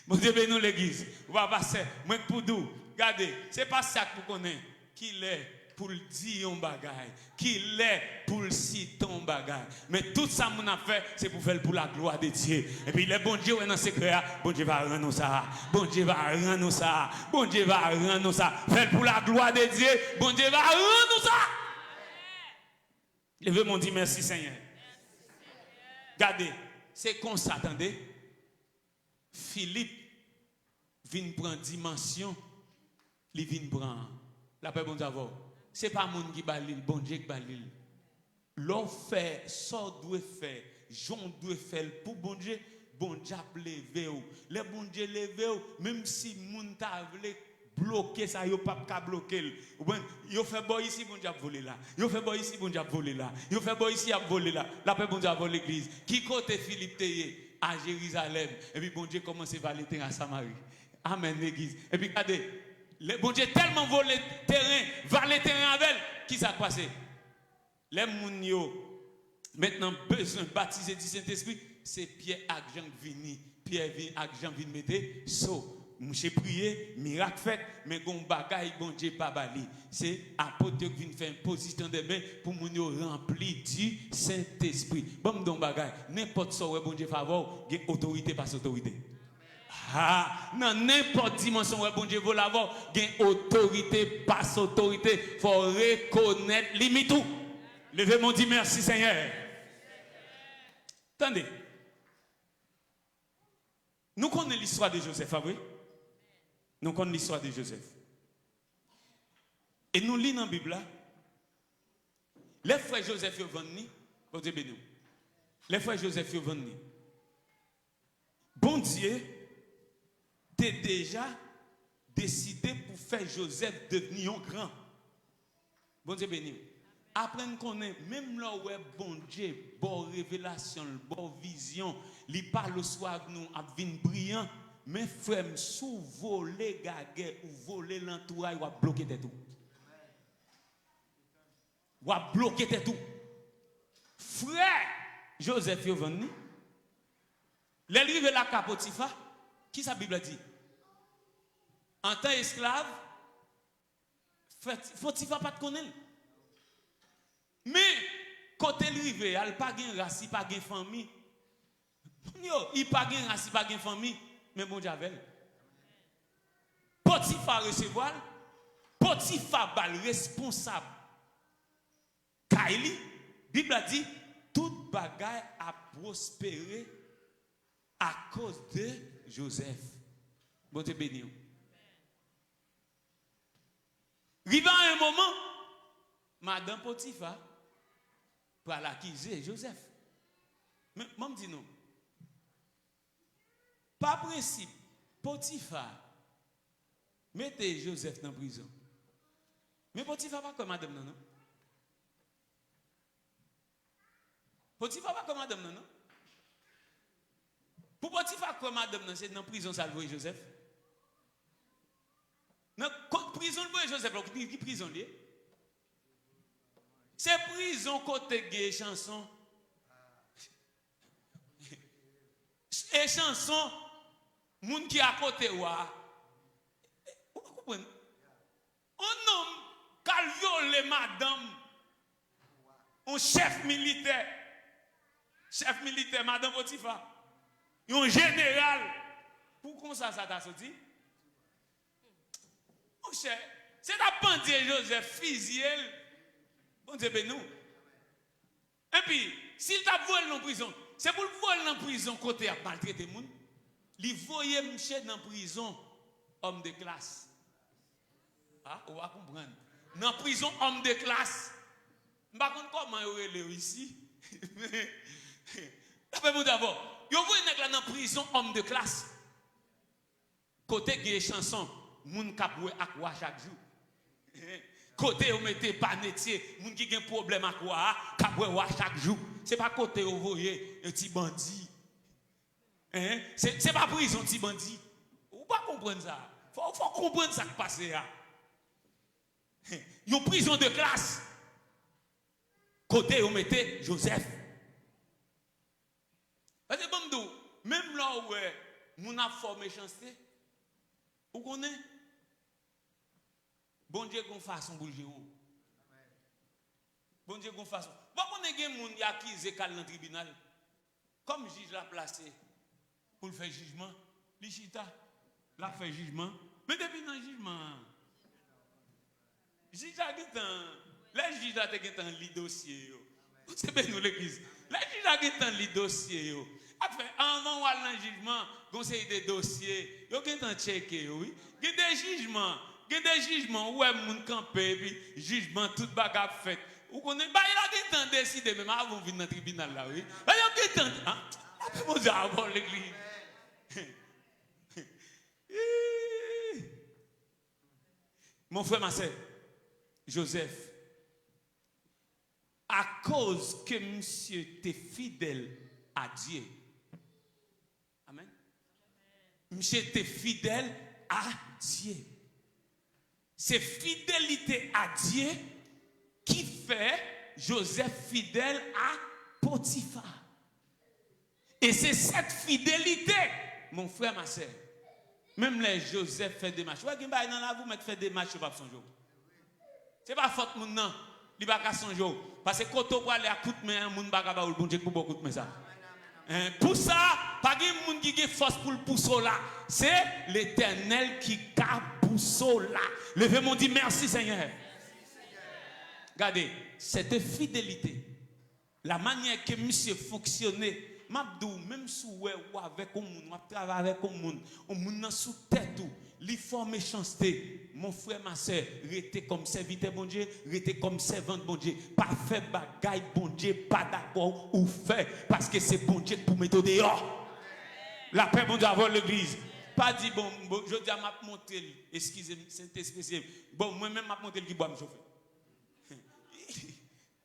On dit ben nous l'église. On va passer, moi pour nous. Regardez, c'est pas ça que vous connaissez. Qu'il est pour le dire un bagage, qu'il est pour le citer un bagage. Mais tout ça mon a fait, c'est pour faire pour la gloire de Dieu. Et puis le bon Dieu est dans secret, bon Dieu va rendre ça. Bon Dieu va rendre ça. Bon Dieu va rendre ça. Faire pour la gloire de Dieu, bon Dieu va rendre ça. Je veux mon dire merci Seigneur. Regardez, c'est comme ça, attendez. Philippe vient prendre dimension, il vient prendre la paix bon Dieu. Ce n'est pas mon qui balil, bon Dieu qui balil. L'on fait, ça doit faire, j'en doit faire pour bon Dieu a levé. Le bon Dieu levé, même si moun ta vle bloquer ça, yo pas ka bloquer. Yo fait boy ici, bon Dieu a volé là. Yo fait boy ici, bon Dieu a volé là. Yo fait boy ici, a volé là. La paix bon Dieu a volé l'église. Qui côté Philippe Teye à Jérusalem. Et puis bon Dieu commence à valer terrain à Samarie. Amen l'église. Et puis regardez. Le bon Dieu tellement volé terrain, valé terrain avec elle, qui s'est passé? Les moun yo maintenant besoin de baptiser du Saint-Esprit, c'est Pierre ak Jean vini. Pierre ak Jean vini mettre so. M'che prier, miracle fait, mais gon bagay bon Dieu pas bali. C'est apôtre qui vient faire une position de main pour moun yo rempli du Saint-Esprit. Bon don bagay, n'importe ça bon Dieu favor, gen autorité pas autorité. Ah, dans n'importe dimension où bon Dieu veut l'avoir, il y a autorité, passe autorité, il faut reconnaître limite tout. Levez mon dit merci Seigneur. Attendez. Nous connaissons l'histoire de Joseph, oui? Nous connaissons l'histoire de Joseph. Et nous lisons dans la Bible, les frères Joseph sont venus, bon Dieu béni. Les frères Joseph sont venus. Bon Dieu, tu as déjà décidé pour faire Joseph devenir un grand. Bon Dieu béni. Après nous connaît même là où bon Dieu, bonne révélation, bonne vision, il parle au soir nous a vinn brillant, mais frère sous voler gaguet ou voler l'entourage ou bloquer tout. Ou bloquer tout. Frère, Joseph yo venu. L'arrivée la Potiphar, qui sa Bible dit? En tant esclave, Potiphar pas de connaître. Mais côté l'arrivée, elle pas gain race, pas gain famille. Yo, il pas gain race, pas gain famille, mais bon Javel. Potiphar recevoir, Potiphar bal responsable. Kaili, Bible a dit toute bagaille a prospéré à cause de Joseph. Bon Dieu béni. Arrivé à un moment, Madame Potiphar va l'accuser Joseph. Mais moi me dis non. Par principe, Potiphar mettez Joseph dans la prison. Mais Potiphar pas comme madame non. Potiphar pas comme madame non. Pour Potiphar comme madame non, c'est dans la prison ça le Joseph. Dans la prison le Joseph, qui prison lié? C'est prison côté gay chanson. Et chanson moun qui à côté wa. Vous comprenez? Un homme qui a violé madame, un chef militaire, madame Potiphar, un général, pourquoi ça t'a sorti? Mon cher, c'est la pandie Joseph Fiziel, bon Dieu bénou. Et puis, s'il t'a volé en prison, c'est pour le voler en prison côté à maltraiter les gens. Il voyait monsieur dans la prison, homme de classe. Ah, on va comprendre. Dans la prison, homme de classe. Je ne sais pas comment il est ici. D'abord, vous voyez dans la prison, homme de classe. Côté qui est chanson, moun kap wè ak wa chaque jour. Côté vous mettez pas métier, moun qui a un problème ak wa, kap wè wa chaque jour. C'est pas côté vous voyez un petit bandit. Hein? C'est pas prison petit bandit. Vous pas comprendre ça. Faut comprendre ça qui passe là. Une prison de classe. Côté vous mettez Joseph. Parce que bon même là où moun a formé méchanceté, vous connaissez? Bon Dieu qu'on façon pour le gérer. Bon Dieu qu'on façon. Bon on est des gens qui accusé dans le tribunal. Comme juge l'a placé pour faire jugement, l'Ichita l'a fait jugement. Mais depuis dans le jugement, juge a dit les juges a dit le dossier. C'est bien nous l'église. Les juges a dit le dossier. Après, avant le jugement, conseil des dossiers, il y a un checké, oui. Il y a des jugements où il y a un campé, puis jugement, tout bagarre fait. Vous connaissez, il y a décidé, même avant de venir dans le tribunal là, oui. Il y a un après, vous avez l'église. Mon frère, ma soeur, Joseph, à cause que monsieur était fidèle à Dieu, amen. Monsieur était fidèle à Dieu. C'est fidélité à Dieu qui fait Joseph fidèle à Potiphar. Et c'est cette fidélité, mon frère, ma soeur. Même les Joseph fait des matchs. Vous voyez, vous mettez fait des matchs pas son jour. Ce n'est pas faute mon nom, il va pas son jour. Parce que quand on va aller à coup de main, moun va pas bon Dieu pour beaucoup de ça. Pour ça, pas de monde qui a force pour le pousser là. C'est l'Éternel qui a poussé là. Levez-moi dit merci Seigneur. Regardez, cette fidélité, la manière que monsieur fonctionnait. Mabdou même sous ou avec un monde, m'a travailler avec un monde sous tête tout, li forme méchanceté. Mon frère ma soeur, rester comme serviteur bon Dieu, rester comme servante bon Dieu, pas faire bagaille bon Dieu, pas d'accord ou faire parce que c'est bon Dieu pour mettre dehors. La paix bon Dieu avant l'église. Pas dit bon je dis à m'a monter, excusez-moi, c'est spécial. Bon moi même m'a monter qui boit me chauffer.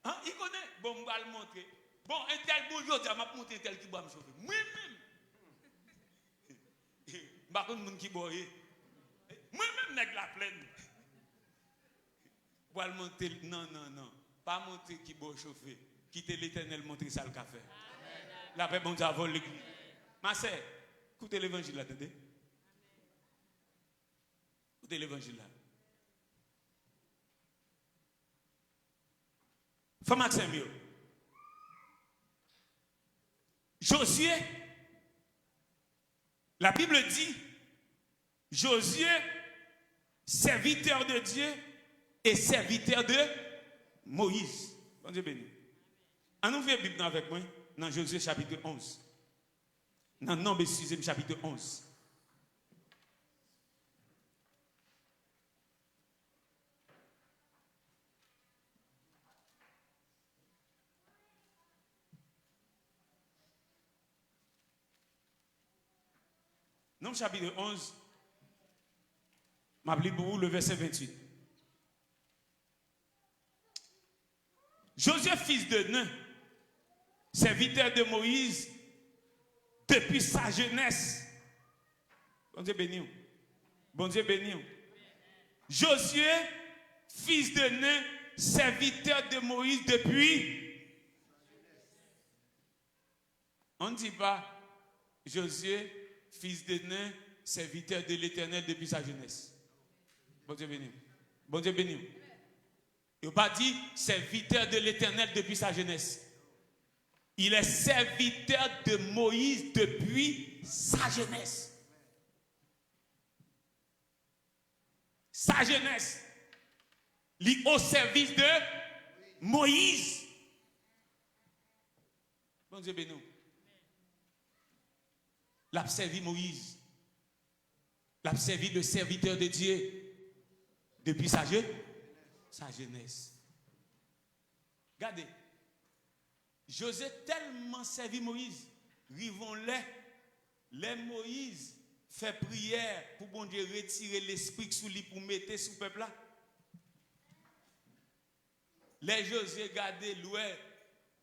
Hein, il connaît bon on va le montrer. Bon, un tel bonjour, je vais monter un tel qui va me chauffer. Moi-même. Je ne sais pas qui boit. Moi-même, je la pleine. Pour le monter, non. Pas monter qui boit chauffer. Quitter l'Éternel, montrer ça le café. La paix, bon Dieu, vole l'église. Ma sœur, écoutez l'évangile là, attendez. Écoutez l'évangile là. Frère Maxime, Josué, la Bible dit, Josué, serviteur de Dieu et serviteur de Moïse. Bon Dieu béni. On ouvre la Bible avec moi dans Josué chapitre 11. Dans Nombre 6e chapitre 11. Nombre chapitre 11. M'appelez pour vous le verset 28. Josué, fils de Nun, serviteur de Moïse, depuis sa jeunesse. Bon Dieu béni. Bon Dieu béni. Josué, fils de Nun, serviteur de Moïse depuis. On ne dit pas Josué, fils de Nun, serviteur de l'Éternel depuis sa jeunesse. Bon Dieu béni. Bon Dieu béni. Il n'a pas dit serviteur de l'Éternel depuis sa jeunesse. Il est serviteur de Moïse depuis sa jeunesse. Sa jeunesse. Il est au service de Moïse. Bon Dieu béni. L'a servi Moïse. L'a servi le serviteur de Dieu depuis sa jeunesse. Regardez. José tellement servi Moïse. Les Moïse fait prière pour bon Dieu retirer l'esprit sous lui pour mettre sous le peuple là. Les José regardez l'ouest,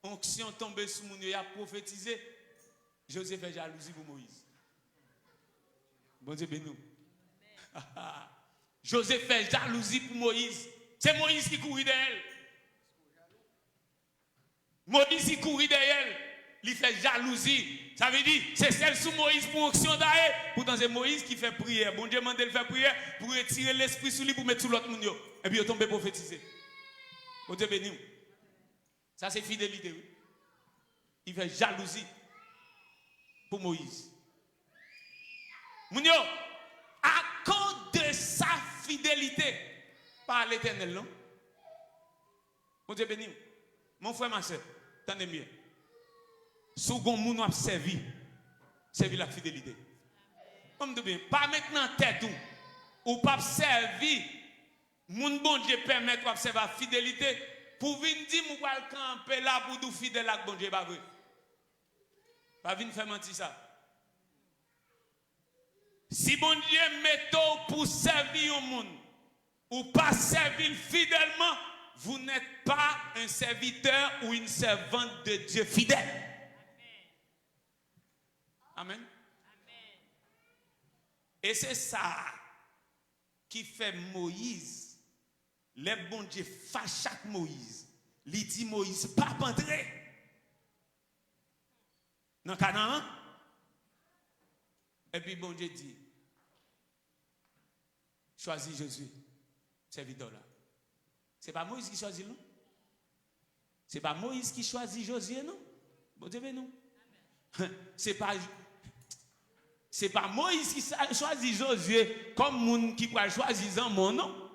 onction tombée sous mon il a prophétisé. José fait jalousie pour Moïse. Bon Dieu béni. José fait jalousie pour Moïse. C'est Moïse qui courit derrière. Moïse qui courit derrière. Il fait jalousie. Ça veut dire, c'est celle sous Moïse pour onction d'ailleurs. Pourtant, c'est Moïse qui fait prière. Bon Dieu m'a dit de faire prière pour retirer l'esprit sous lui pour mettre sous l'autre monde. Et puis, il tombe prophétisé. Bon Dieu béni. Ça, c'est fidélité. Oui. Il fait jalousie pour Moïse. Mounio, à cause de sa fidélité par l'Éternel, non? Bon Dieu béni. Mon frère, ma soeur, attendez bien. Second moun a servi la fidélité. Comme de bien, pas maintenant tête ou pas servi, moun bon Dieu permet de servir la fidélité pour venir dire mou va camper là pour nous fidèle à bon Dieu pas vrai. Pas venir faire mentir ça. Si bon Dieu met pour servir un monde ou pas servir fidèlement, vous n'êtes pas un serviteur ou une servante de Dieu fidèle. Amen. Amen. Et c'est ça qui fait Moïse. Les bon Dieu fâche avec Moïse. Il dit Moïse, pas entrer dans Canaan. Et puis bon Dieu dit, choisis Josué, serviteur là. C'est pas Moïse qui choisit, non? C'est pas Moïse qui choisit Josué, non? Bon Dieu, non? C'est pas Moïse qui choisit Josué comme moun qui peut choisir un mon, non?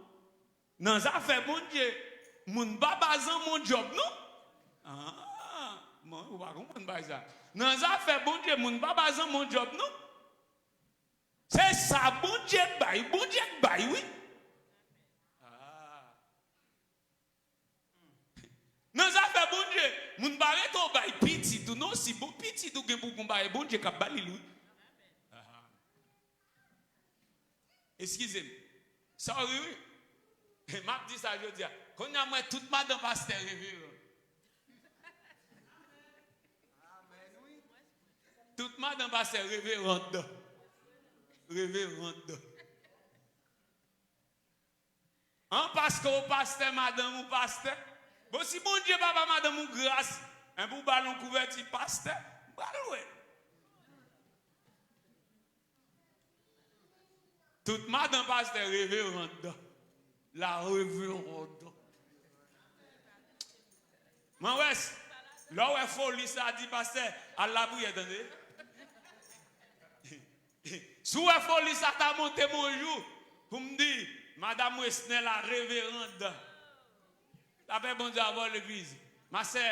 Dans ça fait bon Dieu, moun pas bazan mon job, non? Ah, moi, on va comprendre ça. Dans ça fait bon Dieu, moun pas bazan mon job, non? C'est ça, bon Dieu bail, oui. Ah. Dans ça fait bon Dieu, moun pas reto bail petit, tout non, si bon petit tout gen pour bail bon Dieu cap bali lui. Excusez-moi. Sorry, oui. Et m'a dit ça, je dis, quand y a moi toute madame pasteur révérend. Toute madame pasteur révérende. Révérende. En parce que au pasteur, madame ou pasteur, bon si bon Dieu, papa, madame ou grâce, un beau ballon couverture pasteur, Toute madame pasteur révérende. La révérende. Moi, ouais, là où il faut lire ça, dit pasteur, à la prière, attendez. Si vous faut lire ça, t'as monté mon jour pour me dire, madame Wesnel, la révérende. La paix, bon Dieu, avoir l'église. Ma sœur,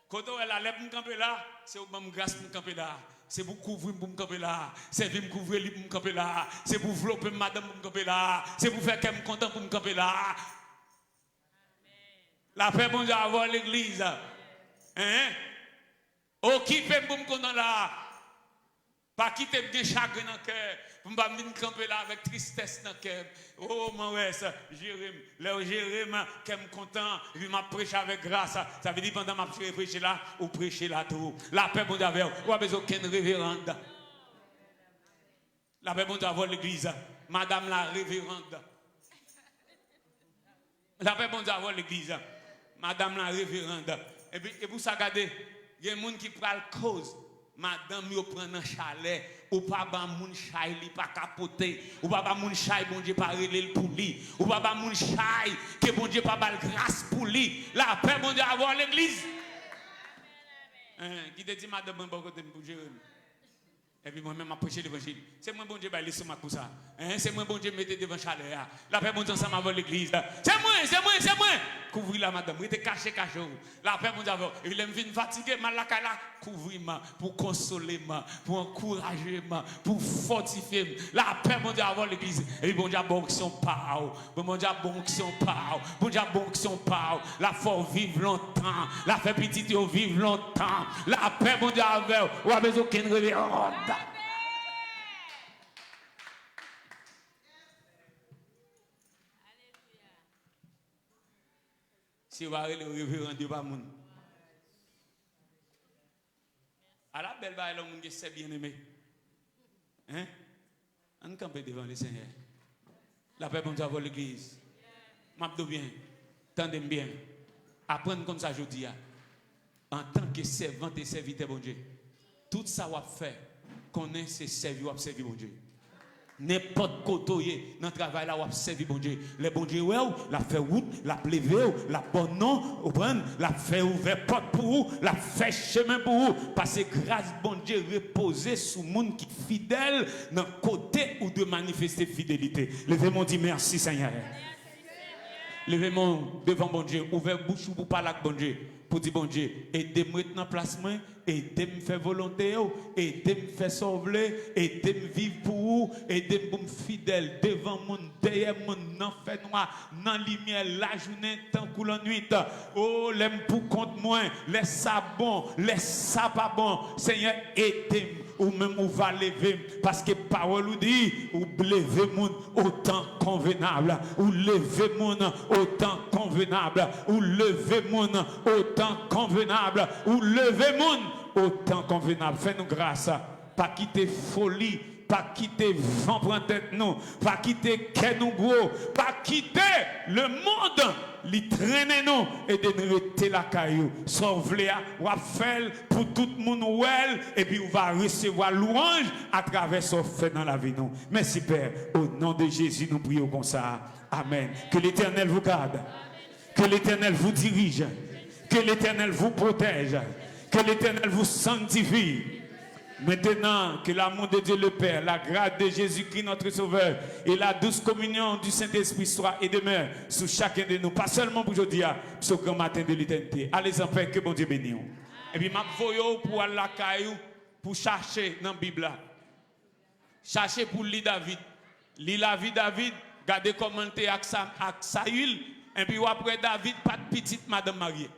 quand elle a l'air pour me camper là, c'est pour me grâce pour me camper là. C'est pour couvrir pour me camper là. C'est pour me couvrir pour me camper là. C'est pour flopper madame pour me camper là. C'est pour faire qu'elle me content pour me camper là. La paix, bon Dieu, avoir l'église. Hein? Occupez pour me content là. Pas quitter bien chagrin dans le cœur. Pour ne pas venir camper là avec tristesse dans le cœur. Oh, mon ouais, Jérémie. Là, Jérémie, qui est content, il m'a prêché avec grâce. Ça veut dire pendant ma prêché là, ou prêcher là tout. La paix, bon Dieu, ou a besoin aucune révérende. La paix, bon Dieu, avoir l'église. Madame la révérende. La paix, bon Dieu, avoir l'église. Madame la révérende. Et puis, pour ça, regardez, il y a des gens qui prennent cause. Madame, yo prend un chalet, ou pas ba moun chay li pas capoter, ou pas ba moun chay bon Dieu pas relé pour lui, ou pas ba moun chay que bon Dieu pas bal grâce pour lui. La paix bon Dieu avoir l'église. Qui te dit madame bon côté pour Jérémie. Et puis moi-même, je prêché l'évangile. C'est moi, bon Dieu, qui laisse moi pour ça. C'est moi, bon Dieu, mettez devant chalet. La paix, bon Dieu, ensemble avec l'église. C'est moi. Couvrir la madame. Il était caché. La paix, bon Dieu, il me vient fatigué, mal la cala. Couvrir-moi, pour consoler moi, pour encourager moi, pour fortifier. La paix, bon Dieu, avant l'église. Et puis, bon Dieu, bon action power. Bon Dieu, bon action power. Bon Dieu, bon action power. La force vive longtemps. La paix, petite, vive longtemps. La paix, bon Dieu, avec. Ou a besoin qu'une révérende. Si vous avez le révérend de pas moun. À la belle baille l'homme qui c'est bien aimé. Hein? On campe devant le Seigneur. La paix bon Dieu pour l'église. M'abdou bien. Tendez bien. Apprendre comme ça je dis en tant que servante et serviteur bon Dieu. Tout ça va faire connaît c'est servir ou servir bon Dieu. N'importe côté dans le travail là, on servi bon Dieu. Les bon Dieu, la fait route, la pleuve, la bonne non, la fait ouvert porte pour vous, la fait chemin pour vous. Parce que grâce bon Dieu reposer sur le monde qui est fidèle dans le côté ou de manifester fidélité. Levez-moi dit merci Seigneur. Levez-moi devant bon Dieu, ouvert bouche pour parler avec bon Dieu. Pour dire bon Dieu, aidez-moi dans le placement, aidez-moi faire volonté, aidez-moi faire sauver, aidez-moi vivre pour vous, aidez-moi pour me fidèle devant mon, derrière mon, dans fait noir, dans lumière, la journée, tant que la nuit. Oh, l'aime pour compte moi, laisse ça bon, laisse ça pas bon. Seigneur, aidez-moi. Ou même ou va lever parce que parole ou dit ou lever moun autant convenable ou lever moun autant convenable ou lever moun autant convenable ou lever moun autant convenable. Fais-nous grâce, pas quitter folie, pas quitter vent prendre tête nous, pas quitter qu'est nous gros, pas quitter le monde li traîner nous et de nous rester la caillou. Sauve-les ou faire pour tout le monde well et puis on va recevoir louange à travers ce fait dans la vie nous. Merci Père, au nom de Jésus nous prions comme ça. Amen. Que l'Éternel vous garde, que l'Éternel vous dirige, que l'Éternel vous protège, que l'Éternel vous sanctifie. Maintenant, que l'amour de Dieu le Père, la grâce de Jésus-Christ notre Sauveur et la douce communion du Saint-Esprit soit et demeure sur chacun de nous, pas seulement pour aujourd'hui, mais ce grand matin de l'éternité. Allez en paix, que bon Dieu bénisse. Et puis, je vais pour aller la caillou pour chercher dans la Bible. Chercher pour lire David. Lire la vie David, regardez comment il était avec Saül. Et puis après David, pas de petite madame mariée.